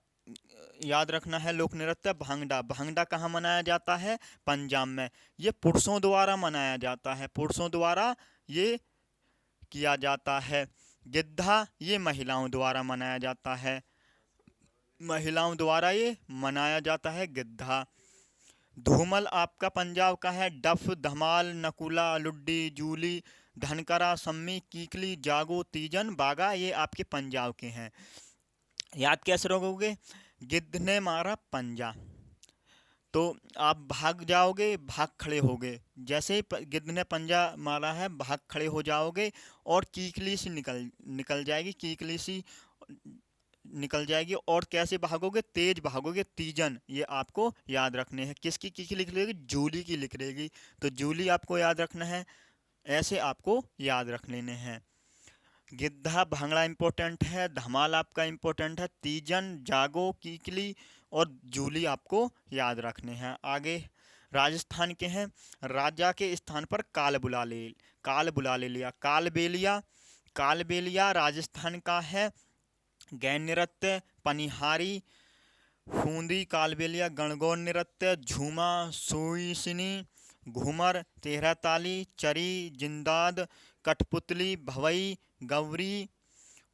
याद रखना है लोक नृत्य भांगड़ा। भांगड़ा कहाँ मनाया जाता है, पंजाब में। ये पुरुषों द्वारा मनाया जाता है, पुरुषों द्वारा ये किया जाता है। गिद्धा ये महिलाओं द्वारा मनाया जाता है, महिलाओं द्वारा ये मनाया जाता है गिद्धा। धूमल आपका पंजाब का है, डफ, धमाल, नकुला, लुड्डी, जूली, धनकरा, सम्मी, कीकली, जागो, तीजन, बागा ये आपके पंजाब के हैं। याद कैसे रखोगे, गिद्ध ने मारा पंजा, तो आप भाग जाओगे, भाग खड़े होगे। जैसे ही गिद्ध ने पंजा मारा है, भाग खड़े हो जाओगे और कीकली सी निकल निकल जाएगी, कीकली सी निकल जाएगी। और कैसे भागोगे, तेज भागोगे। तीजन ये आपको याद रखने हैं। किसकी की लिख लेगी, जूली की लिख लेगी, तो जूली आपको याद रखना है। ऐसे आपको याद रख लेने हैं। गिद्धा भांगड़ा इंपॉर्टेंट है, धमाल आपका इंपॉर्टेंट है, तीजन, जागो, कीकली और जूली आपको याद रखने हैं। आगे राजस्थान के हैं, राजा के स्थान पर काल बुला ले लिया, कालबेलिया, कालबेलिया राजस्थान का है। गैन नृत्य, पनिहारी, फूंदी, कालबेलिया, गणगौर नृत्य, झूमा, सुईसनी, घूमर, तेहरा ताली, चरी, जिंदाद, कठपुतली, भवई, गौरी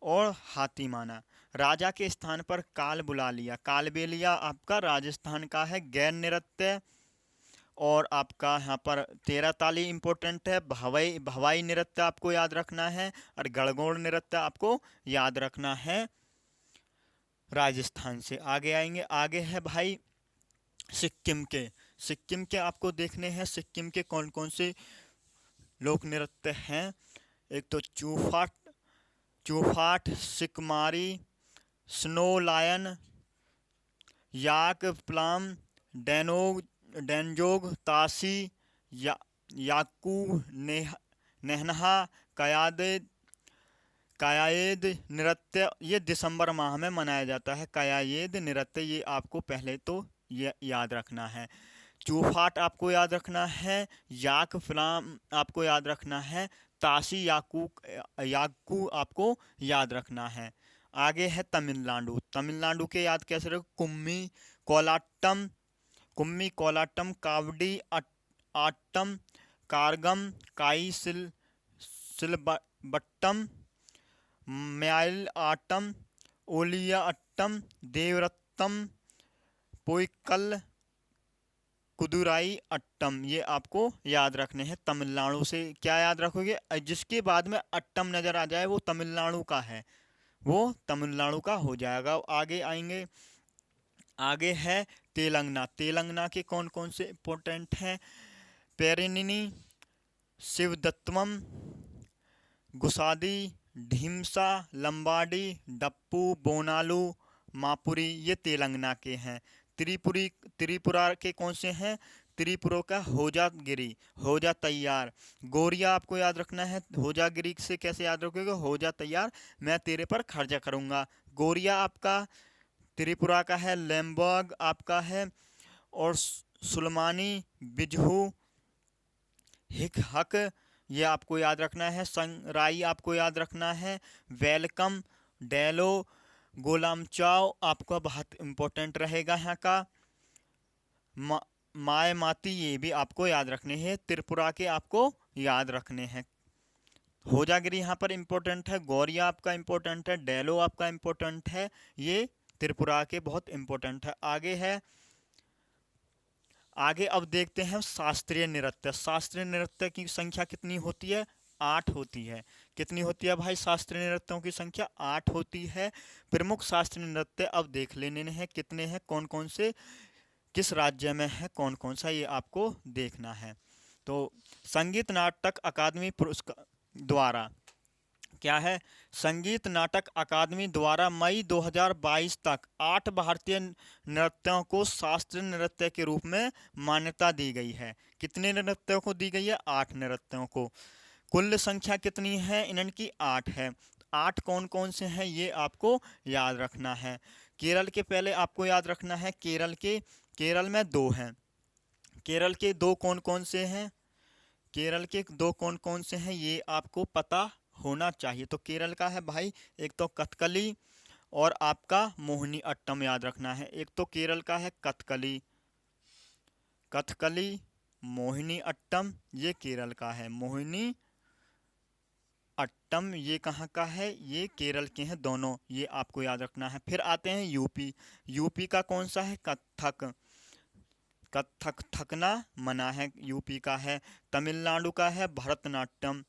और हाथीमाना। राजा के स्थान पर काल बुला लिया, कालबेलिया आपका राजस्थान का है गैर नृत्य। और आपका यहाँ पर तेरह ताली इंपॉर्टेंट है, भवाई भवाई नृत्य आपको याद रखना है, और गणगौर नृत्य आपको याद रखना है। राजस्थान से आगे आएंगे, आगे है भाई सिक्किम के। सिक्किम के आपको देखने हैं, सिक्किम के कौन कौन से लोक नृत्य हैं। एक तो चूफाट, चूफाट, सिकमारी, स्नो लायन, याक प्लाम, डेनोग, डेनजोग, तासी, या याकू, नेहनहा, कयादे, कायायेद नृत्य ये दिसंबर माह में मनाया जाता है। कायायेद नृत्य ये आपको पहले तो ये याद रखना है। चूफाट आपको याद रखना है, याक फ्लाम आपको याद रखना है, तासी याकू याकू आपको याद रखना है। आगे है तमिलनाडु, तमिलनाडु के याद कैसे रखो, कुम्मी, कोलाट्टम, कुम्मी, कोलाट्टम, कावडी, आट्टम, कारगम, काई सिलबट्टम, म्याल आटम, ओलिया अट्टम, देवरत्तम, पोइकल, कुदुराई अट्टम ये आपको याद रखने हैं। तमिलनाडु से क्या याद रखोगे, जिसके बाद में अट्टम नजर आ जाए वो तमिलनाडु का है, वो तमिलनाडु का हो जाएगा। आगे आएंगे, आगे है तेलंगाना। तेलंगाना के कौन कौन से इंपॉर्टेंट हैं, पेरिनिनी, शिवदत्तम, गुसादी, ढीमसा, लंबाडी, डप्पू, बोनालू, मापुरी ये तेलंगाना के हैं। त्रिपुरा के कौन से हैं, त्रिपुरा का होजागिरी, होजा तैयार। गोरिया आपको याद रखना है, होजागिरी से कैसे याद रखोगे, होजा तैयार मैं तेरे पर खर्चा करूंगा। गोरिया आपका त्रिपुरा का है। लैम्बर्ग आपका है। और सुलमानी, बिजहू, हिक हक ये आपको याद रखना है। संगराई आपको याद रखना है। वेलकम, डेलो, गोलाम चाव आपका बहुत इम्पोर्टेंट रहेगा यहाँ का। माए माती ये भी आपको याद रखने हैं, त्रिपुरा के आपको याद रखने हैं। होजागिरी यहाँ पर इम्पोर्टेंट है, गौरिया आपका इम्पोर्टेंट है, डेलो आपका इम्पोर्टेंट है, ये त्रिपुरा के बहुत इम्पोर्टेंट है। आगे है, आगे अब देखते हैं शास्त्रीय नृत्य। शास्त्रीय नृत्य की संख्या कितनी होती है, 8 होती है। कितनी होती है भाई, शास्त्रीय नृत्यों की संख्या 8 होती है। प्रमुख शास्त्रीय नृत्य अब देख लेने हैं कितने हैं, कौन कौन से किस राज्य में है, कौन कौन सा, ये आपको देखना है। तो संगीत नाटक अकादमी पुरस्कार द्वारा क्या है, संगीत नाटक अकादमी द्वारा मई 2022 तक 8 भारतीय नृत्यों को शास्त्रीय नृत्य के रूप में मान्यता दी गई है। कितने नृत्यों को दी गई है? 8 नृत्यों को। कुल संख्या कितनी है इनकी? 8 है। 8 कौन कौन से हैं ये आपको याद रखना है। केरल के पहले आपको याद रखना है, केरल में 2 हैं। केरल के 2 कौन कौन से हैं? केरल के 2 कौन कौन से हैं ये आपको पता होना चाहिए। तो केरल का है भाई, एक तो कथकली और आपका मोहिनी अट्टम याद रखना है। एक तो केरल का है कथकली मोहिनी अट्टम, ये केरल का है। मोहिनी अट्टम ये कहाँ का है? ये केरल के हैं दोनों, ये आपको याद रखना है। फिर आते हैं यूपी का कौन सा है? कथक थकना मना है, यूपी का है। तमिलनाडु का है भरतनाट्यम।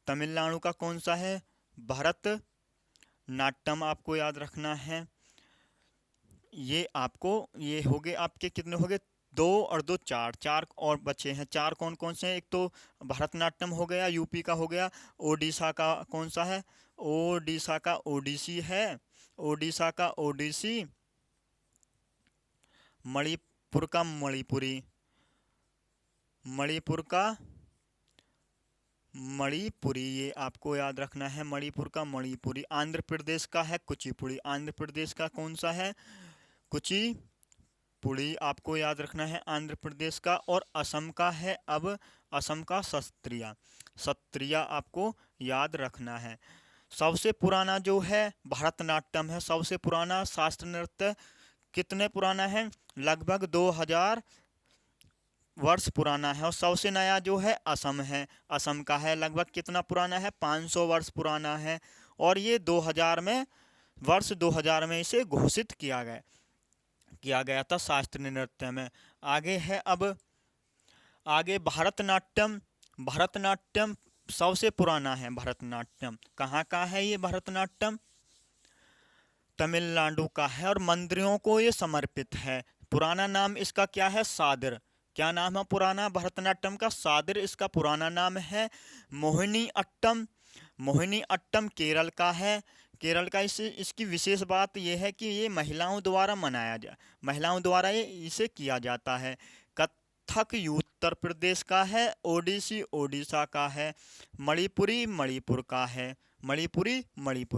तमिलनाडु का कौन सा है? भरतनाट्यम आपको याद रखना है। ये हो गए आपके, कितने हो गए? 2 और 2 4 और बचे हैं। 4 कौन कौन से हैं? एक तो भरतनाट्यम हो गया, यूपी का हो गया। ओडिशा का कौन सा है? ओडिशा का ओडिसी है। ओडिशा का ओडिसी। मणिपुर का मणिपुरी। मणिपुर का मणिपुरी, ये आपको याद रखना है। मणिपुर का मणिपुरी। आंध्र प्रदेश का है कुचिपुड़ी। आंध्र प्रदेश का कौन सा है? कुचिपुड़ी आपको याद रखना है आंध्र प्रदेश का। और असम का है, अब असम का सत्रिया आपको याद रखना है। सबसे पुराना जो है भरतनाट्यम है, सबसे पुराना शास्त्रीय नृत्य। कितने पुराना है? लगभग 2000 वर्ष पुराना है। और सबसे नया जो है असम है, असम का है। लगभग कितना पुराना है? 500 वर्ष पुराना है। और ये 2000 में इसे घोषित किया गया था शास्त्रीय नृत्य में। आगे है, अब आगे भरतनाट्यम सबसे पुराना है। भरतनाट्यम कहाँ का है? ये भरतनाट्यम तमिलनाडु का है और मंदिरों को ये समर्पित है। पुराना नाम इसका क्या है? सादिर। क्या नाम है पुराना भरतनाट्यम का? सादिर इसका पुराना नाम है। मोहिनी अट्टम केरल का है। केरल का इसकी विशेष बात यह है कि ये महिलाओं द्वारा महिलाओं द्वारा ये इसे किया जाता है। कथक उत्तर प्रदेश का है। ओडिसी ओडिशा का है। मणिपुरी मणिपुर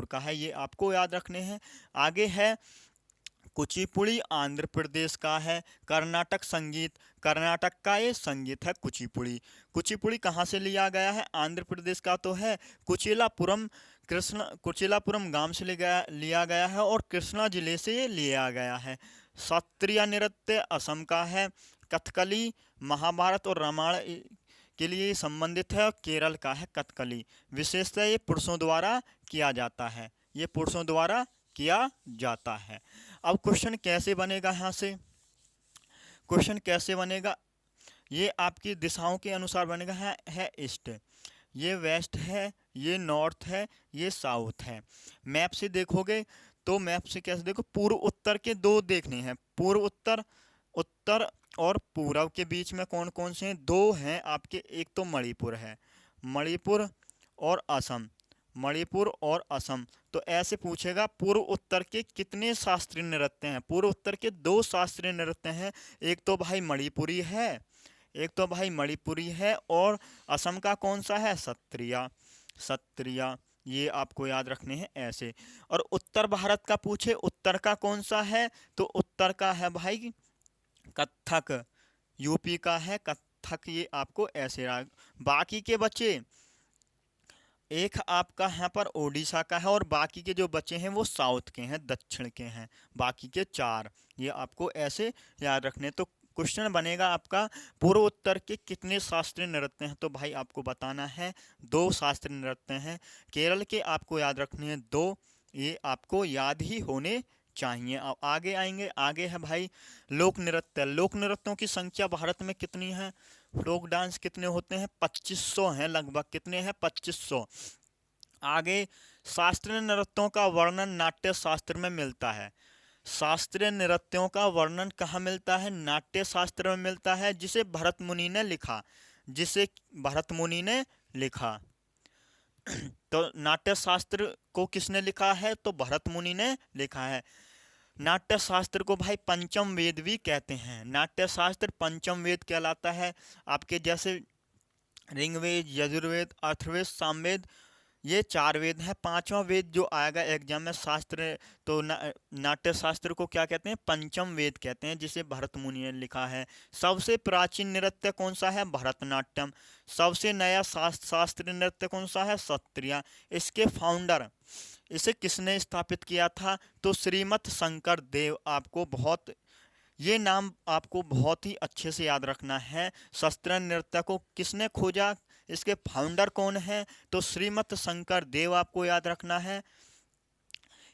का है, ये आपको याद रखने हैं। आगे है कुचिपुड़ी, आंध्र प्रदेश का है। कर्नाटक का ये संगीत है कुचिपुड़ी कहाँ से लिया गया है? आंध्र प्रदेश का तो है कुचिलापुरम गांव से लिया गया है और कृष्णा जिले से ये लिया गया है। शास्त्रीय नृत्य असम का है। कथकली महाभारत और रामायण के लिए संबंधित है। और केरल का है कथकली। विशेषतः ये पुरुषों द्वारा किया जाता है। अब क्वेश्चन कैसे बनेगा? यहाँ से क्वेश्चन कैसे बनेगा? ये आपकी दिशाओं के अनुसार बनेगा। है ईस्ट, ये वेस्ट है, ये नॉर्थ है, ये साउथ है। मैप से देखोगे तो मैप से कैसे देखो, पूर्व उत्तर के 2 देखने हैं। पूर्व उत्तर और पूर्व के बीच में कौन कौन से हैं? 2 हैं आपके। एक तो मणिपुर है, मणिपुर और असम। तो ऐसे पूछेगा पूर्व उत्तर के कितने शास्त्रीय नृत्य हैं? पूर्व उत्तर के 2 शास्त्रीय नृत्य हैं। एक तो भाई मणिपुरी है और असम का कौन सा है? सत्रिया। ये आपको याद रखने हैं ऐसे। और उत्तर भारत का पूछे, उत्तर का कौन सा है? तो उत्तर का है भाई कथक, यूपी का है कथक। ये आपको ऐसे बाकी के बचे, एक आपका यहाँ पर ओडिशा का है और बाकी के जो बचे हैं वो साउथ के हैं, दक्षिण के हैं। बाकी के 4 ये आपको ऐसे याद रखने। तो क्वेश्चन बनेगा आपका पूर्व उत्तर के कितने शास्त्रीय नृत्य हैं? तो भाई आपको बताना है 2 शास्त्रीय नृत्य हैं। केरल के आपको याद रखने हैं 2, ये आपको याद ही होने चाहिए। अब आगे आएंगे। आगे है भाई लोक नृत्यों की संख्या भारत में कितनी है? फोक डांस कितने होते हैं? 2500 हैं लगभग। कितने हैं? 2500। आगे शास्त्रीय नृत्यों का वर्णन नाट्य शास्त्र में मिलता है। शास्त्रीय नृत्यों का वर्णन कहाँ मिलता है? नाट्य शास्त्र में मिलता है, जिसे भरत मुनि ने लिखा। जिसे भरत मुनि ने लिखा। तो नाट्य शास्त्र को किसने लिखा है? तो भरत मुनि ने लिखा है। नाट्य शास्त्र को भाई पंचम वेद भी कहते हैं। नाट्य शास्त्र पंचम वेद कहलाता है। आपके जैसे ऋग्वेद, यजुर्वेद, अथर्ववेद, सामवेद, ये 4 वेद हैं। पांचवा वेद जो आएगा एग्जाम में शास्त्र, तो नाट्य शास्त्र को क्या कहते हैं? पंचम वेद कहते हैं, जिसे भरत मुनि ने लिखा है। सबसे प्राचीन नृत्य कौन सा है? भरतनाट्यम। सबसे नया शास्त्रीय नृत्य कौन सा है? सत्रिया। इसके फाउंडर, इसे किसने स्थापित किया था? तो श्रीमत शंकर देव। आपको बहुत, ये नाम आपको बहुत ही अच्छे से याद रखना है। शास्त्रीय नृत्य को किसने खोजा? इसके फाउंडर कौन है? तो श्रीमत शंकर देव आपको याद रखना है।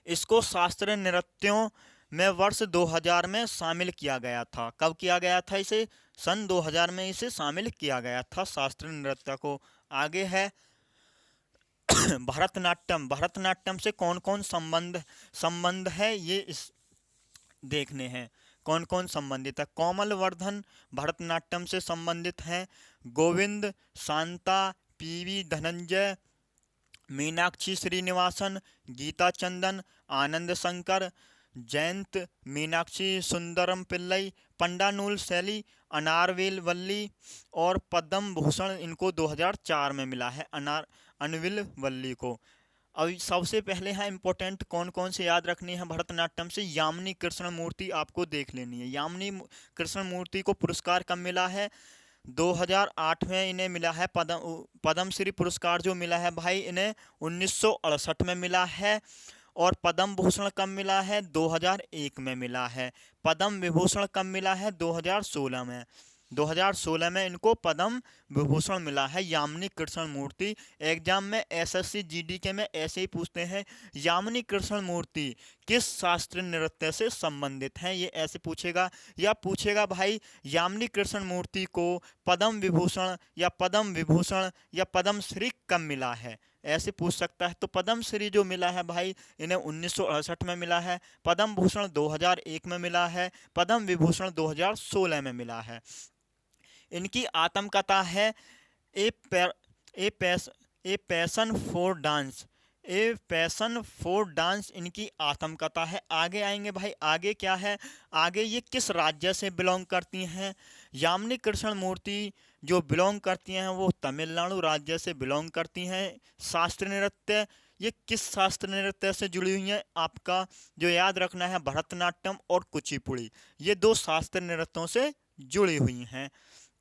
इसको शास्त्रीय नृत्यों में वर्ष 2000 में शामिल किया गया था। कब किया गया था इसे? सन 2000 में इसे शामिल किया गया था, शास्त्रीय नृत्य को। आगे है भरतनाट्यम। भरतनाट्यम से कौन कौन संबंध है, ये इस देखने हैं। कौन कौन संबंधित है? कोमल वर्धन भरतनाट्यम से संबंधित हैं। गोविंद, शांता, पीवी धनंजय, मीनाक्षी श्रीनिवासन, गीता चंदन, आनंद शंकर, जयंत, मीनाक्षी सुंदरम पिल्लई, पंडानूल शैली, अनारवेल वल्ली और पद्म भूषण, इनको 2004 में मिला है अनविल वल्ली को। अब सबसे पहले है इंपॉर्टेंट, कौन कौन से याद रखनी है भरतनाट्यम से? यामिनी कृष्ण मूर्ति आपको देख लेनी है। यामिनी कृष्ण मूर्ति को पुरस्कार कब मिला है? 2008 में इन्हें मिला है पद्मश्री पुरस्कार जो मिला है भाई इन्हें 1968 में मिला है। और पद्म भूषण कब मिला है? 2001 में मिला है। पद्म विभूषण कब मिला है? 2016 में। 2016 में इनको पद्म विभूषण मिला है, यामिनी कृष्ण मूर्ति। एग्जाम में एसएससी जीडीके में ऐसे ही पूछते हैं, यामिनी कृष्ण मूर्ति किस शास्त्रीय नृत्य से संबंधित हैं, ये ऐसे पूछेगा। या पूछेगा भाई यामिनी कृष्ण मूर्ति को पद्म विभूषण या पद्म विभूषण या पद्मश्री कब मिला है, ऐसे पूछ सकता है। तो पद्मश्री जो मिला है भाई इन्हें 1968 में मिला है। पद्म भूषण 2001 में मिला है। पद्म विभूषण 2016 में मिला है। इनकी आत्मकथा है ए पैर ए पैस a passion for dance. A passion for dance इनकी आत्मकथा है। आगे आएंगे भाई, आगे क्या है? आगे ये किस राज्य से बिलोंग करती हैं? यामिनी कृष्ण मूर्ति जो बिलोंग करती हैं वो तमिलनाडु राज्य से बिलोंग करती हैं। शास्त्रीय नृत्य, ये किस शास्त्रीय नृत्य से जुड़ी हुई हैं? आपका जो याद रखना है भरतनाट्यम और कुचिपुड़ी, ये 2 शास्त्रीय नृत्यों से जुड़ी हुई हैं।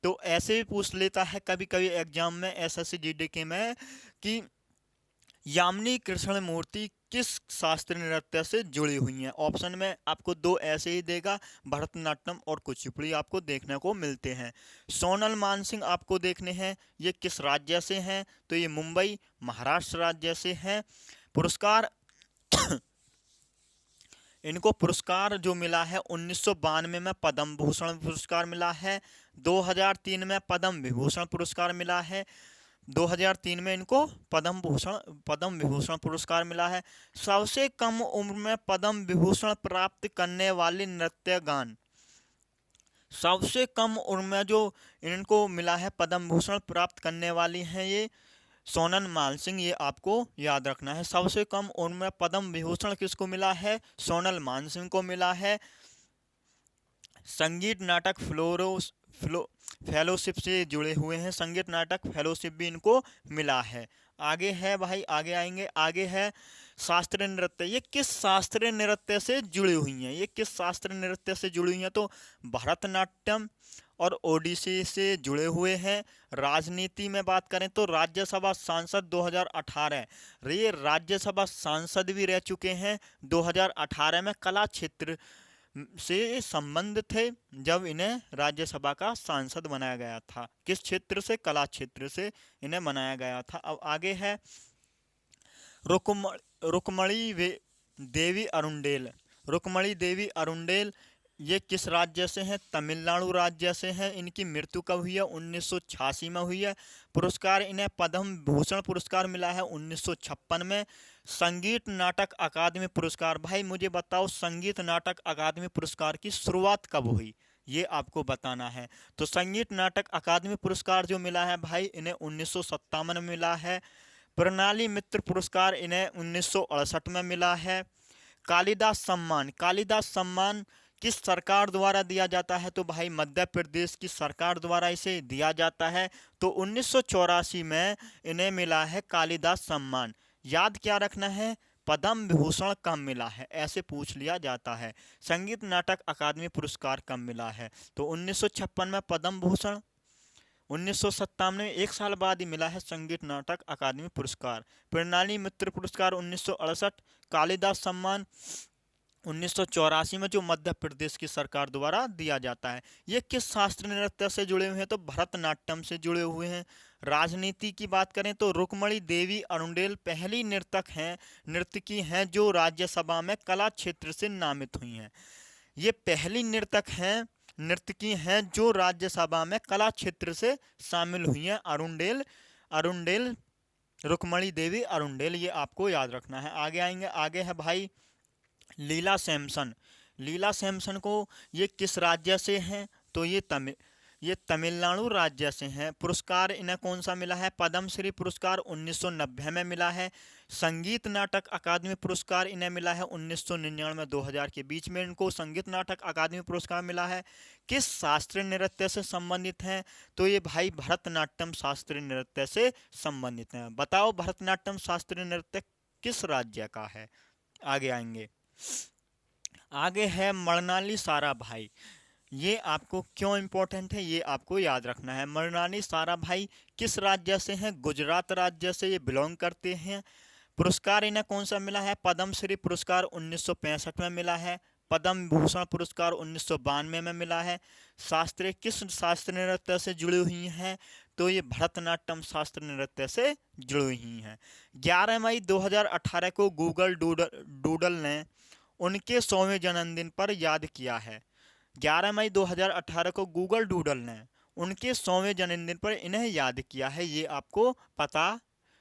तो ऐसे भी पूछ लेता है कभी कभी एग्जाम में एसएससी जीडीके में कि यामिनी कृष्ण मूर्ति किस शास्त्रीय नृत्य से जुड़ी हुई हैं। ऑप्शन में आपको 2 ऐसे ही देगा, भरतनाट्यम और कुचिपुड़ी आपको देखने को मिलते हैं। सोनल मानसिंह आपको देखने हैं, ये किस राज्य से हैं? तो ये मुंबई महाराष्ट्र राज्य से हैं। पुरस्कार इनको पुरस्कार जो मिला है 1992 में पद्म भूषण पुरस्कार मिला है। 2003 में पद्म विभूषण पुरस्कार मिला है। 2003 में इनको पद्म विभूषण पुरस्कार मिला है। सबसे कम उम्र में पद्म विभूषण प्राप्त करने वाली नृत्यगान, सबसे कम उम्र में जो इनको मिला है पद्म भूषण प्राप्त करने वाली हैं ये सोनल मानसिंह, ये आपको याद रखना है। सबसे कम उम्र में पद्म विभूषण किसको मिला है? सोनल मानसिंह को मिला है। संगीत नाटक फेलोशिप से जुड़े हुए हैं, संगीत नाटक फेलोशिप भी इनको मिला है। आगे है भाई, आगे आएंगे, आगे है शास्त्रीय नृत्य। ये किस शास्त्रीय नृत्य से जुड़ी हुई हैं? ये किस शास्त्रीय नृत्य से जुड़ी हुई हैं? तो भरतनाट्यम और ओडिसी से जुड़े हुए हैं। राजनीति में बात करें तो राज्यसभा सांसद 2018, ये राज्यसभा सांसद भी रह चुके हैं। 2018 में कला क्षेत्र से संबंध थे जब इन्हें राज्यसभा का सांसद बनाया गया था। किस क्षेत्र से? कला क्षेत्र से इन्हें बनाया गया था। अब आगे है रुक्मणी देवी अरुंडेल। रुक्मणी देवी अरुंडेल ये किस राज्य से हैं? तमिलनाडु राज्य से हैं। इनकी मृत्यु कब हुई है? 1986 में हुई है। पुरस्कार इन्हें पद्म भूषण पुरस्कार मिला है 1956 में। संगीत नाटक अकादमी पुरस्कार, भाई मुझे बताओ संगीत नाटक अकादमी पुरस्कार की शुरुआत कब हुई, ये आपको बताना है। तो संगीत नाटक अकादमी पुरस्कार जो मिला है भाई इन्हें 1957 में मिला है। प्रणाली मित्र पुरस्कार इन्हें 1968 में मिला है। कालिदास सम्मान, कालिदास सम्मान किस सरकार द्वारा दिया जाता है? तो भाई मध्य प्रदेश की सरकार द्वारा इसे दिया जाता है। तो 1984 में इन्हें मिला है कालिदास सम्मान। याद क्या रखना है? पद्म विभूषण कब मिला है, ऐसे पूछ लिया जाता है। संगीत नाटक अकादमी पुरस्कार कब मिला है? तो 1956 में पद्म भूषण, 1957 में 1 साल बाद ही मिला है संगीत नाटक अकादमी पुरस्कार। प्रणाली मित्र पुरस्कार 1968, कालिदास सम्मान 1984 में जो मध्य प्रदेश की सरकार द्वारा दिया जाता है। ये किस शास्त्रीय नृत्य से जुड़े हुए हैं? तो भरतनाट्यम से जुड़े हुए हैं। राजनीति की बात करें तो रुक्मणी देवी अरुंडेल पहली नर्तकी हैं जो राज्यसभा में कला क्षेत्र से नामित हुई हैं। ये पहली नर्तकी हैं जो राज्यसभा में कला क्षेत्र से शामिल हुई हैं। अरुंडेल अरुंडेल रुक्मणी देवी अरुंडेल, ये आपको याद रखना है। आगे आएंगे, आगे है भाई लीला सैमसन। लीला सैमसन को ये किस राज्य से हैं? तो ये तमिलनाडु राज्य से हैं। पुरस्कार इन्हें कौन सा मिला है? पद्मश्री पुरस्कार 1990 में मिला है। संगीत नाटक अकादमी पुरस्कार इन्हें मिला है 1999-2000 के बीच में इनको संगीत नाटक अकादमी पुरस्कार मिला है। किस शास्त्रीय नृत्य से संबंधित हैं? तो ये भाई भरतनाट्यम शास्त्रीय नृत्य से संबंधित हैं। बताओ भरतनाट्यम शास्त्रीय नृत्य किस राज्य का है? आगे आएंगे, आगे है मृणाली साराभाई। ये आपको क्यों इम्पोर्टेंट है, ये आपको याद रखना है। मृणाली साराभाई किस राज्य से हैं? गुजरात राज्य से ये बिलोंग करते हैं। पुरस्कार इन्हें कौन सा मिला है? पद्मश्री पुरस्कार 1965 में मिला है। पद्म भूषण पुरस्कार 1992 में मिला है। किस शास्त्रीय नृत्य से जुड़ी हुई हैं? तो ये भरतनाट्यम शास्त्रीय नृत्य से जुड़ी हुई हैं। 11 मई 2018 को गूगल डूडल ने उनके 100वें जन्मदिन पर याद किया है। 11 मई 2018 को गूगल डूडल ने उनके 100वें जन्मदिन पर इन्हें याद किया है। ये आपको पता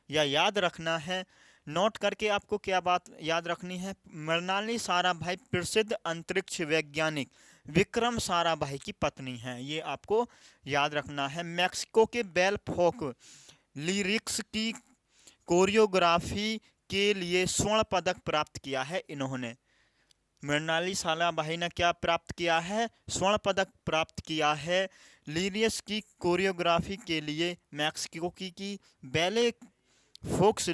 या याद रखना है। नोट करके आपको क्या बात याद रखनी है? मृणाली साराभाई प्रसिद्ध अंतरिक्ष वैज्ञानिक विक्रम साराभाई की पत्नी हैं। ये आपको याद रखना है। मैक्सिको के बेल फोक लिरिक्स की कोरियोग्राफी के लिए स्वर्ण पदक प्राप्त किया है इन्होंने। मृणाली साराभाई ने क्या प्राप्त किया है? स्वर्ण पदक प्राप्त किया है। लिरिक्स की कोरियोग्राफी के लिए मैक्सिको की बैले फोक्स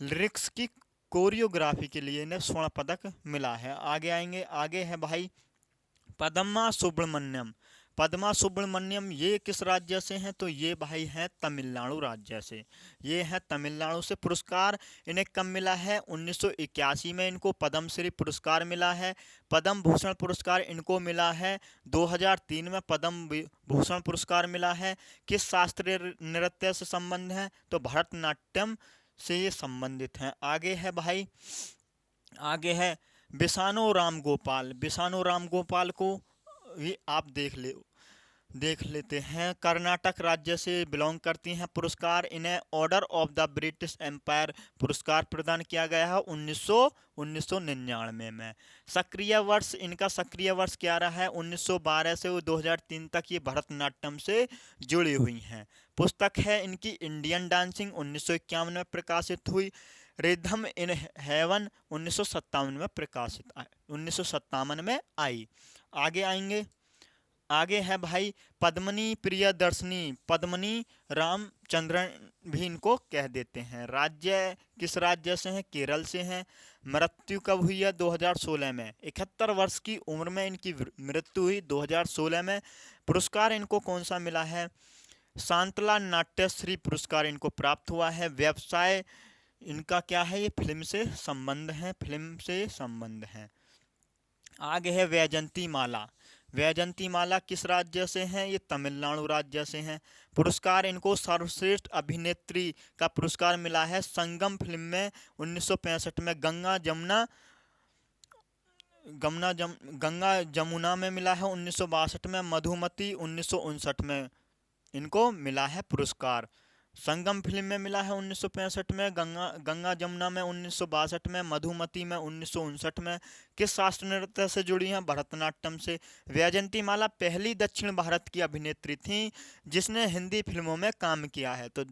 लिरिक्स की कोरियोग्राफी के लिए इन्हें स्वर्ण पदक मिला है। आगे आएंगे, आगे है भाई पद्मा सुब्रमण्यम। पद्मा सुब्रमण्यम ये किस राज्य से हैं? तो ये भाई हैं तमिलनाडु राज्य से। ये है तमिलनाडु से। पुरस्कार इन्हें कब मिला है? 1981 में इनको पद्मश्री पुरस्कार मिला है। पद्म भूषण पुरस्कार इनको मिला है 2003 में। पद्म भूषण पुरस्कार मिला है। किस शास्त्रीय नृत्य से संबंध है? तो भरतनाट्यम से ये संबंधित हैं। आगे है भाई, आगे है बिसानो राम गोपाल। बिसानो राम गोपाल को ये आप देख लेते हैं। कर्नाटक राज्य से बिलोंग करती हैं। पुरस्कार इन्हें order of the British empire पुरस्कार प्रदान किया गया है 1999 में। सक्रिय वर्ष, इनका सक्रिय वर्ष क्या रहा है? 1912 से 2003 तक ये भरतनाट्यम से जुड़ी हुई हैं। पुस्तक है इनकी इंडियन डांसिंग 1951 में प्रकाशित हुई। रिदम इन हेवन 1957 में प्रकाशित 1957 में आई। आगे आएंगे, आगे है भाई पद्मनी प्रियदर्शनी। पद्मनी रामचंद्रन भी इनको कह देते हैं। राज्य किस राज्य से हैं? केरल से हैं। मृत्यु कब हुई है? 2016 में। 71 वर्ष की उम्र में इनकी मृत्यु हुई 2016 में। पुरस्कार इनको कौन सा मिला है? शांतला नाट्यश्री पुरस्कार इनको प्राप्त हुआ है। व्यवसाय इनका क्या है? ये फिल्म से संबंध है, फिल्म से संबंध है। आगे है वैजंती माला। वैजंती माला किस राज्य से हैं? ये तमिलनाडु राज्य से हैं। पुरस्कार इनको सर्वश्रेष्ठ अभिनेत्री का पुरस्कार मिला है संगम फिल्म में 1965 में। गंगा जमुना गंगा जमुना में मिला है 1962 में, मधुमती 1959 में इनको मिला है पुरस्कार। संगम फिल्म में मिला है 1965 में, गंगा जमुना में 1962 में, मधुमती में 1959 में। किस शास्त्रीय नृत्य से जुड़ी हैं? भरतनाट्यम से। वैजयंतीमाला पहली दक्षिण भारत की अभिनेत्री थी जिसने हिंदी फिल्मों में काम किया है, तो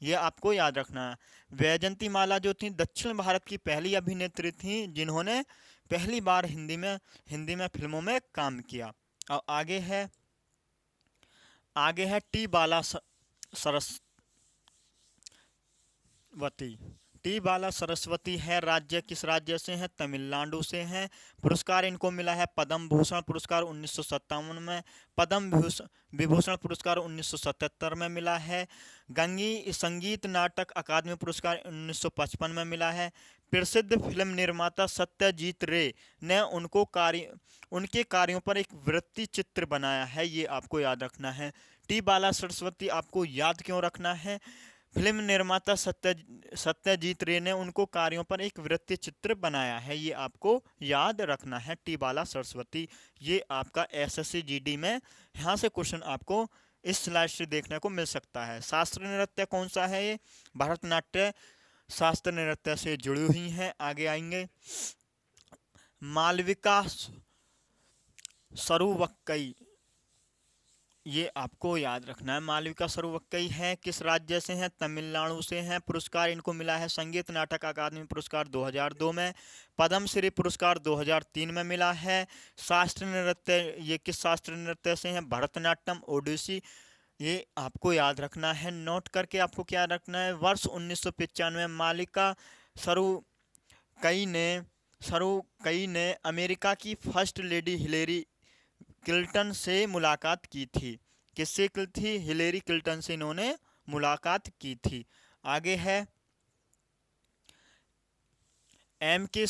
ये आपको याद रखना है। वैजयंतीमाला जो थी दक्षिण भारत की पहली अभिनेत्री थी जिन्होंने पहली बार हिंदी में फिल्मों में काम किया। और आगे है टी बाला सरस्वती। टी बाला सरस्वती है राज्य, किस राज्य से हैं? तमिलनाडु से हैं। पुरस्कार इनको मिला है पद्म भूषण पुरस्कार 1957 में, पद्म विभूषण पुरस्कार 1977 में मिला है। गंगी संगीत नाटक अकादमी पुरस्कार 1955 में मिला है। प्रसिद्ध फिल्म निर्माता सत्यजीत रे ने उनके कार्यों पर एक वृत्ति चित्र बनाया है, ये आपको याद रखना है। टी बाला सरस्वती आपको याद क्यों रखना है? फिल्म निर्माता सत्यजीत रे ने उनको कार्यों पर एक वृत्तीय चित्र बनाया है, ये आपको याद रखना है। टी बाला सरस्वती, ये आपका एसएससी जीडी में यहाँ से क्वेश्चन आपको इस स्लाइड से देखने को मिल सकता है। शास्त्रीय नृत्य कौन सा है? ये भरतनाट्य शास्त्रीय नृत्य से जुड़ी हुई हैं। आगे आएंगे मालविका सरुवक्कई, ये आपको याद रखना है। मालविका सरुवक्कई है, किस राज्य से हैं? तमिलनाडु से हैं। पुरस्कार इनको मिला है संगीत नाटक अकादमी पुरस्कार 2002 में, पद्म श्री पुरस्कार 2003 में मिला है। शास्त्रीय नृत्य, ये किस शास्त्रीय नृत्य से हैं? भरतनाट्यम ओडिसी, ये आपको याद रखना है। नोट करके आपको क्या रखना है? वर्ष 1995 में मालविका सरुवक्कई ने अमेरिका की फर्स्ट लेडी हिलेरी क्लिंटन से मुलाकात की थी। किससे की थी? हिलेरी क्लिंटन से इन्होंने मुलाकात की थी। आगे है एम के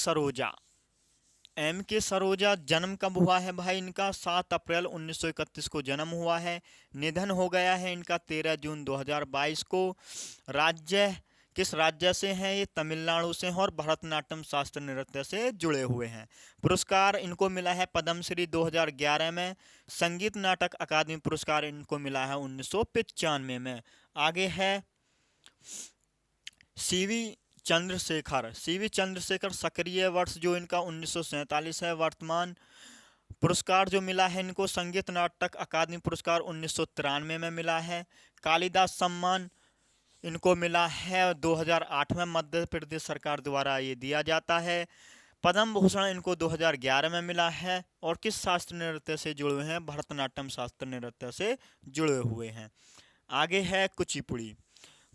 सरोजा जन्म कब हुआ है भाई इनका? 7 अप्रैल 1931 को जन्म हुआ है। निधन हो गया है इनका 13 जून 2022 को। राज्य, किस राज्य से हैं? ये तमिलनाडु से हैं और भरतनाट्यम शास्त्रीय नृत्य से जुड़े हुए हैं। पुरस्कार इनको मिला है पद्मश्री 2011 में, संगीत नाटक अकादमी पुरस्कार इनको मिला है 1995 में। आगे है सीवी चंद्रशेखर सक्रिय वर्ष जो इनका 1947 है। वर्तमान पुरस्कार जो मिला है इनको संगीत नाटक अकादमी पुरस्कार 1993 में मिला है। कालिदास सम्मान इनको मिला है 2008 में, मध्य प्रदेश सरकार द्वारा ये दिया जाता है। पद्म भूषण इनको 2011 में मिला है। और किस शास्त्रीय नृत्य से जुड़े हुए हैं? भरतनाट्यम शास्त्रीय नृत्य से जुड़े हुए हैं। आगे है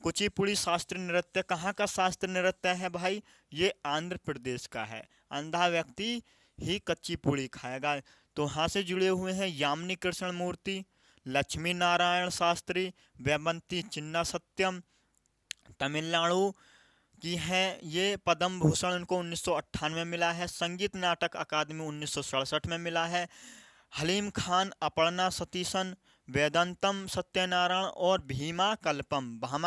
कुचिपुड़ी शास्त्रीय नृत्य कहाँ का शास्त्रीय नृत्य है भाई? ये आंध्र प्रदेश का है। अंधा व्यक्ति ही कुचिपुड़ी खाएगा। तो यहाँ से जुड़े हुए हैं यामिनी कृष्ण मूर्ति, लक्ष्मी नारायण शास्त्री, वेमंती चिन्ना सत्यम तमिलनाडु की हैं। ये पद्म भूषण इनको 1998 में मिला है। संगीत नाटक अकादमी 1967 में मिला है। हलीम खान, अपर्णा सतीशन, वेदांतम सत्यनारायण और भामा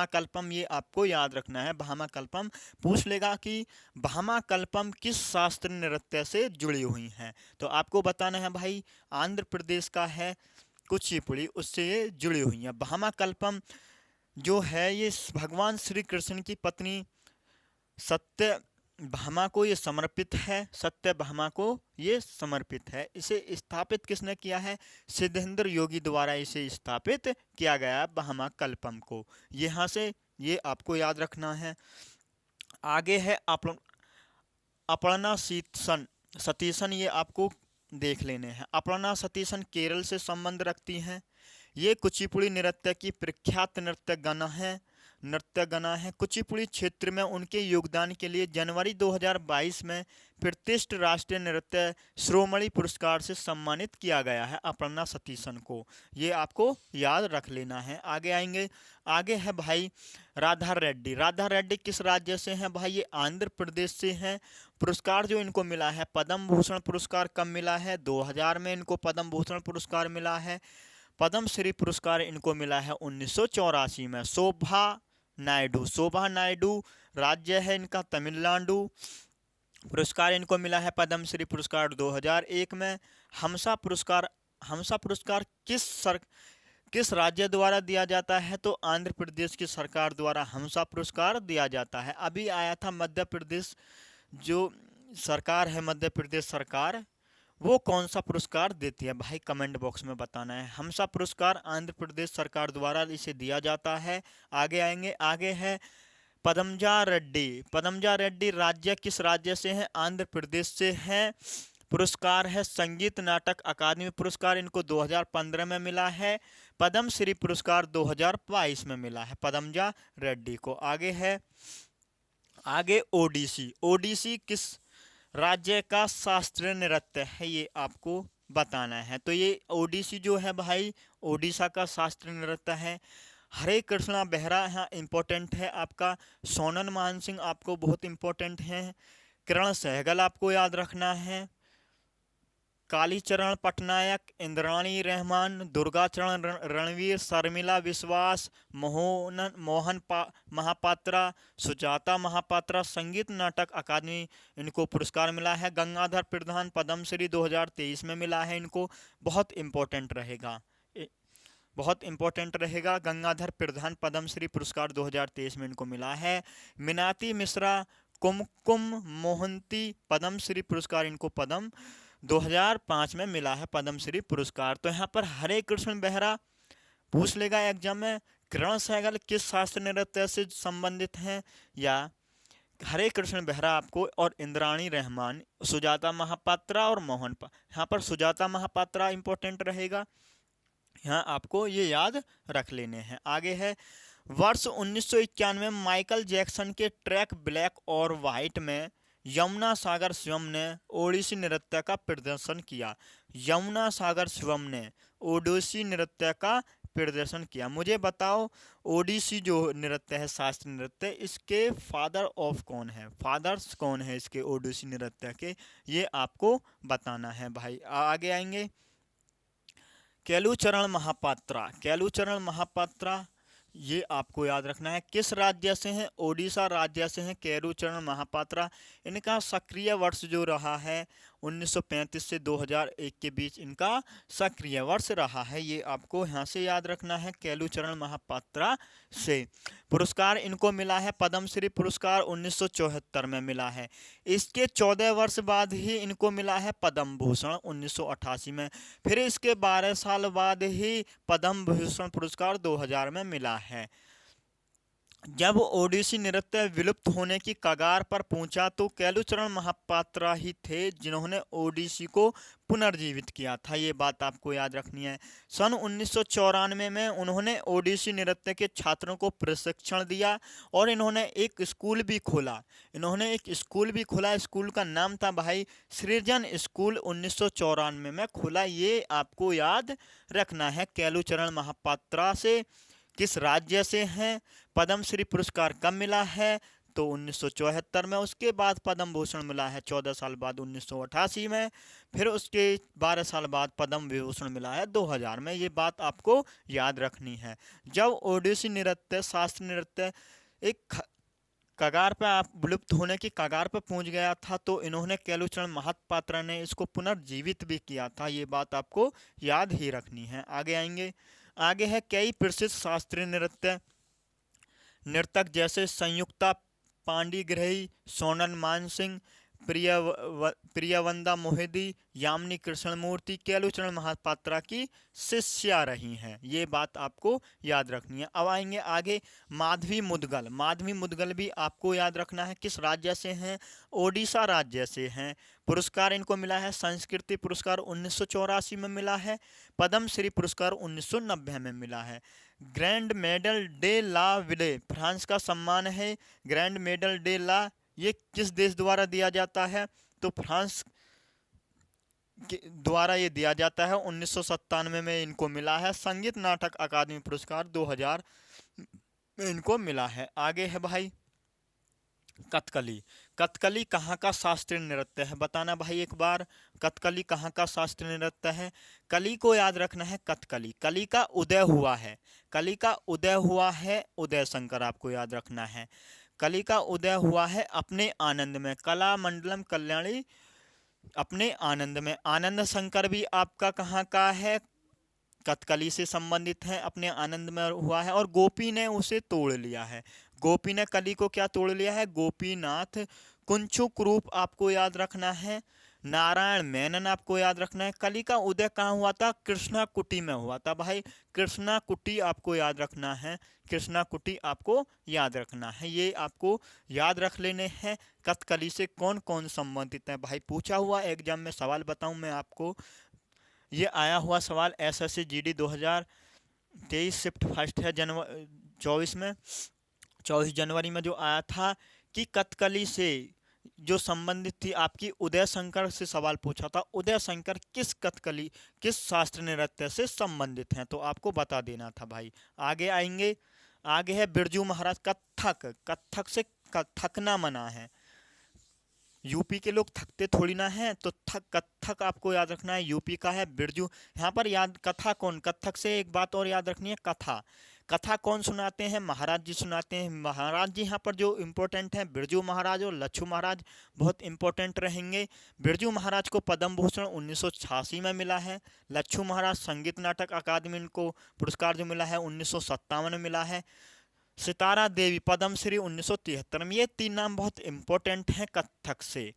कल्पम, ये आपको याद रखना है। भामा कल्पम पूछ लेगा कि भामा कल्पम किस शास्त्रीय नृत्य से जुड़ी हुई हैं, तो आपको बताना है भाई आंध्र प्रदेश का है कुचिपुड़ी, उससे ये जुड़ी हुई हैं। भामा कल्पम जो है ये भगवान श्री कृष्ण की पत्नी सत्यभामा को ये समर्पित है। सत्यभामा को ये समर्पित है। इसे स्थापित किसने किया है? सिद्धेंद्र योगी द्वारा इसे स्थापित किया गया है भामा कल्पम को। यहाँ से ये आपको याद रखना है। आगे है अपर्णा सतीशन, ये आपको देख लेने हैं। अपर्णा सतीशन केरल से संबंध रखती हैं। ये कुचिपुड़ी नृत्य की प्रख्यात नृत्यगना है। कुचिपुड़ी क्षेत्र में उनके योगदान के लिए जनवरी 2022 में प्रतिष्ठित राष्ट्रीय नृत्य श्रोमणी पुरस्कार से सम्मानित किया गया है अपर्णा सतीशन को। ये आपको याद रख लेना है। आगे है भाई राधा रेड्डी किस राज्य से हैं भाई? ये आंध्र प्रदेश से हैं। पुरस्कार जो इनको मिला है पद्म भूषण पुरस्कार कब मिला है? 2000 में इनको पद्म भूषण पुरस्कार मिला है। पद्म श्री पुरस्कार इनको मिला है 1984 में। शोभा नायडू राज्य है इनका तमिलनाडु। पुरस्कार इनको मिला है पद्मश्री पुरस्कार 2001 में। हमसा पुरस्कार किस राज्य द्वारा दिया जाता है? तो आंध्र प्रदेश की सरकार द्वारा हमसा पुरस्कार दिया जाता है। अभी आया था मध्य प्रदेश, जो सरकार है मध्य प्रदेश सरकार, वो कौन सा पुरस्कार देती है भाई? कमेंट बॉक्स में बताना है। हमसा पुरस्कार आंध्र प्रदेश सरकार द्वारा इसे दिया जाता है। आगे आएंगे, आगे है पदमजा रेड्डी। पदमजा रेड्डी राज्य किस राज्य से हैं? आंध्र प्रदेश से हैं। पुरस्कार है संगीत नाटक अकादमी पुरस्कार, इनको 2015 में मिला है। पद्म श्री पुरस्कार 2022 में मिला है पदमजा रेड्डी को। आगे ओडिसी। ओडिसी किस राज्य का शास्त्रीय नृत्य है? ये आपको बताना है। तो ये ओडिसी जो है भाई, ओडिशा का शास्त्रीय नृत्य है। हरे कृष्णा बेहरा यहाँ इंपॉर्टेंट है आपका। सोनन मान सिंह आपको बहुत इंपॉर्टेंट है। किरण सहगल आपको याद रखना है। कालीचरण पटनायक, इंद्राणी रहमान, दुर्गाचरण रणवीर, शर्मिला विश्वास, मोहन महापात्रा, सुजाता महापात्रा, संगीत नाटक अकादमी इनको पुरस्कार मिला है। गंगाधर प्रधान पद्मश्री 2023 में मिला है इनको। बहुत इंपॉर्टेंट रहेगा। गंगाधर प्रधान पद्मश्री पुरस्कार 2023 में इनको मिला है। मीनाती मिश्रा, कुमकुम मोहंती पद्मश्री पुरस्कार इनको 2005 में मिला है पद्मश्री पुरस्कार। तो यहाँ पर हरे कृष्ण बेहरा पूछ लेगा एग्जाम में, किरण सहगल किस शास्त्रीय नृत्य से संबंधित हैं, या हरे कृष्ण बेहरा आपको और इंद्राणी रहमान, सुजाता महापात्रा और यहाँ पर सुजाता महापात्रा इंपॉर्टेंट रहेगा। यहाँ आपको ये याद रख लेने हैं। आगे है वर्ष 1991 में माइकल जैक्सन के ट्रैक ब्लैक और वाइट में यमुना सागर शिवम ने ओडिसी नृत्य का प्रदर्शन किया। यमुना सागर शिवम ने ओडिसी नृत्य का प्रदर्शन किया। मुझे बताओ ओडिसी जो नृत्य है शास्त्रीय नृत्य, इसके फादर ऑफ कौन है? फादर्स कौन है इसके ओडिसी नृत्य के? ये आपको बताना है भाई। आगे आएंगे केलुचरण महापात्रा। केलुचरण महापात्रा ये आपको याद रखना है। किस राज्य से हैं? ओडिशा राज्य से हैं केलुचरण महापात्रा। इनका सक्रिय वर्ष जो रहा है 1935 से 2001 के बीच इनका सक्रिय वर्ष रहा है। ये आपको यहाँ से याद रखना है केलुचरण महापात्रा से। पुरस्कार इनको मिला है पद्मश्री पुरस्कार 1974 में मिला है। इसके 14 वर्ष बाद ही इनको मिला है पद्म भूषण 1988 में। फिर इसके 12 साल बाद ही पद्म भूषण पुरस्कार 2000 में मिला है। जब ओडिसी नृत्य विलुप्त होने की कगार पर पहुंचा तो केलुचरण महापात्रा ही थे जिन्होंने ओडिसी को पुनर्जीवित किया था। ये बात आपको याद रखनी है। सन 1994 में उन्होंने ओडिसी नृत्य के छात्रों को प्रशिक्षण दिया और इन्होंने एक स्कूल भी खोला। स्कूल का नाम था भाई सृजन स्कूल। 1994 में खोला। ये आपको याद रखना है। केलुचरण महापात्रा से किस राज्य से हैं? पद्मश्री पुरस्कार कब मिला है? तो 1974 में। उसके बाद पद्म भूषण मिला है 14 साल बाद 1988 में। फिर उसके 12 साल बाद पद्म विभूषण मिला है 2000 में। ये बात आपको याद रखनी है। जब ओडिसी नृत्य शास्त्रीय नृत्य एक कगार पर आप विलुप्त होने की कगार पर पहुंच गया था तो इन्होंने केलुचरण महापात्रा ने इसको पुनर्जीवित भी किया था। ये बात आपको याद ही रखनी है। आगे है कई प्रसिद्ध शास्त्रीय नर्तक जैसे संयुक्ता पांडिग्रही, सोनन मानसिंह, प्रियवंदा मोहिदी, यामिनी कृष्णमूर्ति केलुचरण महापात्रा की शिष्या रही हैं। ये बात आपको याद रखनी है। अब आएंगे आगे माधवी मुदगल। माधवी मुदगल भी आपको याद रखना है। किस राज्य से हैं? ओडिशा राज्य से हैं। पुरस्कार इनको मिला है संस्कृति पुरस्कार 1984 में मिला है। पद्मश्री पुरस्कार 1990 में मिला है। ग्रैंड मेडल डे ला विले फ्रांस का सम्मान है। ग्रैंड मेडल डे ला ये किस देश द्वारा दिया जाता है? तो फ्रांस के द्वारा ये दिया जाता है। 1997 में इनको मिला है। संगीत नाटक अकादमी पुरस्कार 2000 में इनको मिला है। आगे है भाई कथकली। कथकली कहाँ का शास्त्रीय नृत्य है? बताना भाई एक बार, कथकली कहाँ का शास्त्रीय नृत्य है? कली को याद रखना है। कली का उदय हुआ है। उदय शंकर आपको याद रखना है। कली का उदय हुआ है अपने आनंद में, कला मंडलम कल्याणी अपने आनंद में। आनंद शंकर भी आपका कहाँ का है, कथकली से संबंधित है, अपने आनंद में हुआ है। और गोपी ने उसे तोड़ लिया है, गोपी ने कली को क्या तोड़ लिया है, गोपीनाथ। कुंचुक रूप आपको याद रखना है, नारायण मेनन आपको याद रखना है। कली का उदय कहाँ हुआ था, कृष्णा कुटी में हुआ था भाई, कृष्णा कुटी आपको याद रखना है, कृष्णा कुटी आपको याद रखना है। ये आपको याद रख लेने हैं। कथकली से कौन कौन संबंधित है भाई, पूछा हुआ एग्जाम में सवाल बताऊं मैं आपको, ये आया हुआ सवाल एसएससी जीडी 2023 शिफ्ट फर्स्ट है, जनवरी 24 में, 24 जनवरी में जो आया था कि कथकली से जो संबंधित थी आपकी, उदय शंकर से सवाल पूछा था, उदय शंकर किस कथकली किस शास्त्र नृत्य से संबंधित हैं, तो आपको बता देना था भाई। आगे आएंगे, आगे है बिरजू महाराज। कथक, कथक से थकना मना है, यूपी के लोग थकते थोड़ी ना हैं, तो थक कथक आपको याद रखना है, यूपी का है बिरजू। यहाँ पर याद, कथा कौन, कथक से एक बात और याद रखनी है, कथा, कथा कौन सुनाते हैं, महाराज जी सुनाते हैं। महाराज जी यहाँ पर जो इम्पोर्टेंट हैं, बिरजू महाराज और लच्छू महाराज बहुत इंपॉर्टेंट रहेंगे। बिरजू महाराज को पद्म भूषण 1986 में मिला है, लच्छू महाराज संगीत नाटक अकादमी को पुरस्कार जो मिला है 1957 में मिला है, सितारा देवी पद्मश्री 1973 में। ये तीन नाम बहुत इंपॉर्टेंट हैं कथक से।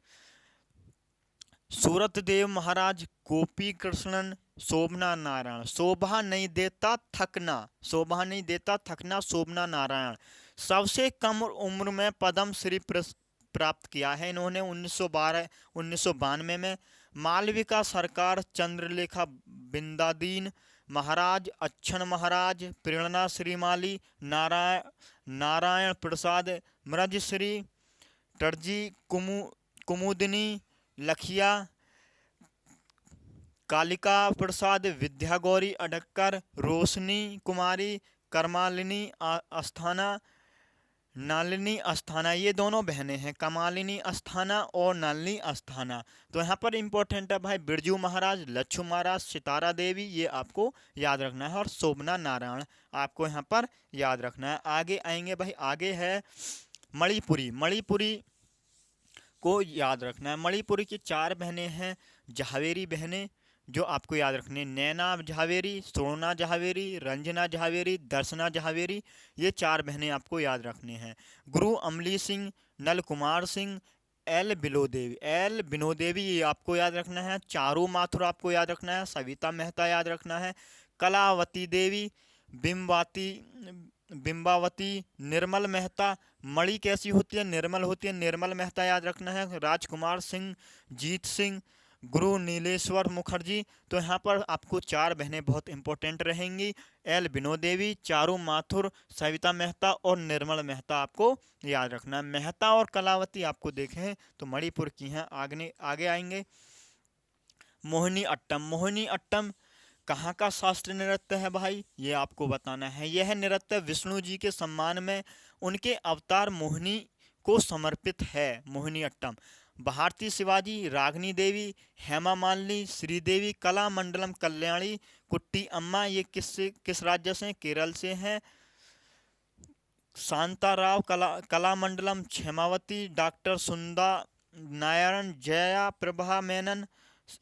सूरत देव महाराज, गोपी कृष्णन, शोभना नारायण। शोभा नहीं देता थकना, शोभा नहीं देता थकना, शोभना नारायण। सबसे कम उम्र में पद्मश्री प्राप्त किया है इन्होंने 1992 में। मालविका सरकार, चंद्रलेखा बिंदादीन महाराज, अच्छन महाराज, प्रेरणा श्रीमाली, नारायण प्रसाद मृजश्री, टर्जी कुमुदिनी लखिया, कालिका प्रसाद, विद्या गौरी अडक्कर, रोशनी कुमारी, करमालिनी अस्थाना, नालिनी अस्थाना, ये दोनों बहनें हैं, कमालिनी अस्थाना और नालिनी अस्थाना। तो यहाँ पर इंपॉर्टेंट है भाई, बिरजू महाराज, लच्छू महाराज, सितारा देवी, ये आपको याद रखना है, और शोभना नारायण आपको यहाँ पर याद रखना है। आगे आएंगे भाई, आगे है मणिपुरी। मणिपुरी को याद रखना है। मणिपुरी की 4 बहनें हैं, झावेरी बहनें, जो आपको याद रखने, नैना झावेरी, सोना झावेरी, रंजना झावेरी, दर्शना झावेरी, ये 4 बहनें आपको याद रखने हैं। गुरु अमली सिंह, नल कुमार सिंह, एल बिनोदेवी, एल बिनोदेवी, ये आपको याद रखना है। चारू माथुर आपको याद रखना है, सविता मेहता याद रखना है, कलावती देवी, बिम्बाती बिम्बावती, निर्मल मेहता। मणि कैसी होती है, निर्मल होती है, निर्मल मेहता याद रखना है। राजकुमार सिंह, जीत सिंह, गुरु नीलेश्वर मुखर्जी। तो यहाँ पर आपको 4 बहनें बहुत इंपॉर्टेंट रहेंगी, एल बिनोदेवी, चारू माथुर, सविता मेहता और निर्मल मेहता आपको याद रखना है। मेहता और कलावती आपको देखें तो मणिपुर की हैं। आगे आएंगे मोहिनी अट्टम। मोहिनी अट्टम कहाँ का शास्त्रीय नृत्य है भाई, ये आपको बताना है। यह नृत्य विष्णु जी के सम्मान में उनके अवतार मोहिनी को समर्पित है। मोहिनी अट्टम भारती शिवाजी, रागनी देवी, हेमा मालिनी, श्रीदेवी, कला मंडलम कल्याणी, कुट्टी अम्मा, ये किस राज्य से, केरल से हैं। शांताराव, कला मंडलम क्षेमावती, डॉक्टर सुंदा नारायण, जया प्रभा मेनन,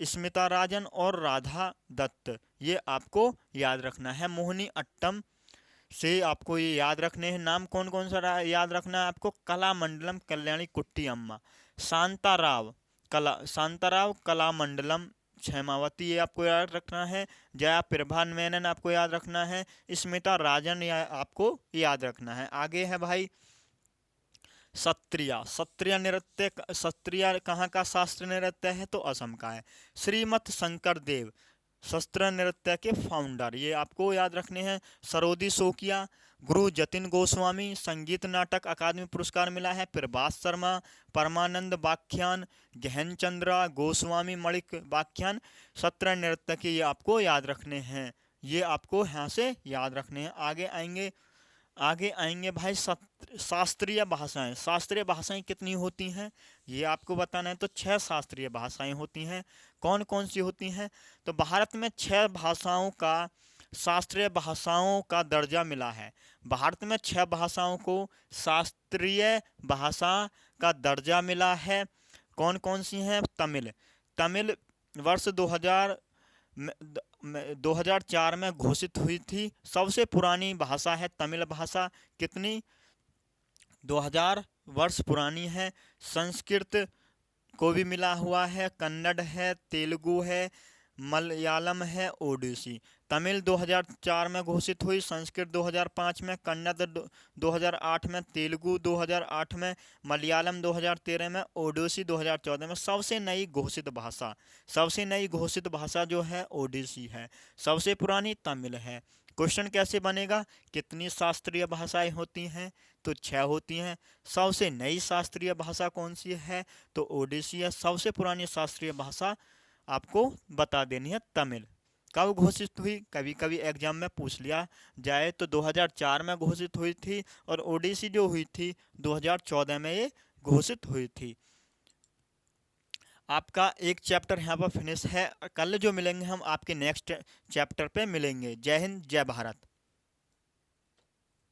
स्मिता राजन और राधा दत्त, ये आपको याद रखना है। मोहिनी अट्टम से आपको ये याद रखने हैं। नाम कौन कौन सा याद रखना है आपको, कला मंडलम कल्याणी कुट्टी अम्मा, शांताराव कला मंडलम क्षेमावती, ये आपको याद रखना है। जया प्रभा मेनन आपको याद रखना है। स्मिता राजन आपको याद रखना है। आगे है भाई सत्रिया। सत्रिया नृत्य, सत्रिया कहाँ का शास्त्र नृत्य है, तो असम का है। श्रीमत शंकर देव शस्त्र नृत्य के फाउंडर, ये आपको याद रखने हैं। सरोदी शोकिया, गुरु जतिन गोस्वामी, संगीत नाटक अकादमी पुरस्कार मिला है। प्रभास शर्मा, परमानंद बाख्यान, गहन चंद्रा गोस्वामी, मणिक बाख्यान, सत्र नृत्य के ये आपको याद रखने हैं। ये आपको यहाँ से याद रखने हैं। आगे आएंगे भाई शास्त्रीय भाषाएं। शास्त्रीय भाषाएं कितनी होती हैं, ये आपको बताना है। तो 6 शास्त्रीय भाषाएं होती हैं। कौन कौन सी होती हैं, तो भारत में 6 भाषाओं का शास्त्रीय भाषाओं का दर्जा मिला है। भारत में 6 भाषाओं को शास्त्रीय भाषा का दर्जा मिला है। कौन कौन सी हैं? तमिल। तमिल वर्ष 2004 में घोषित हुई थी। सबसे पुरानी भाषा है तमिल भाषा। कितनी? 2000 वर्ष पुरानी है। संस्कृत को भी मिला हुआ है, कन्नड़ है, तेलुगु है, मलयालम है, ओडिसी। तमिल 2004 में घोषित हुई, संस्कृत 2005 में, कन्नड़ 2008 में, तेलुगु 2008 में, मलयालम 2013 में, ओडिसी 2014 में। सबसे नई घोषित भाषा, सबसे नई घोषित भाषा जो है ओडिसी है। सबसे पुरानी तमिल है। क्वेश्चन कैसे बनेगा? कितनी शास्त्रीय भाषाएं होती हैं? तो 6 होती हैं। सबसे नई शास्त्रीय भाषा कौन सी है? तो ओडिसी है। सबसे पुरानी शास्त्रीय भाषा आपको बता देनी है तमिल। कब घोषित हुई? कभी कभी एग्जाम में पूछ लिया जाए तो 2004 में घोषित हुई थी, और ओडिसी जो हुई थी 2014 में ये घोषित हुई थी। आपका एक चैप्टर यहाँ पर फिनिश है। कल जो मिलेंगे हम आपके नेक्स्ट चैप्टर पे मिलेंगे। जय हिंद, जय भारत।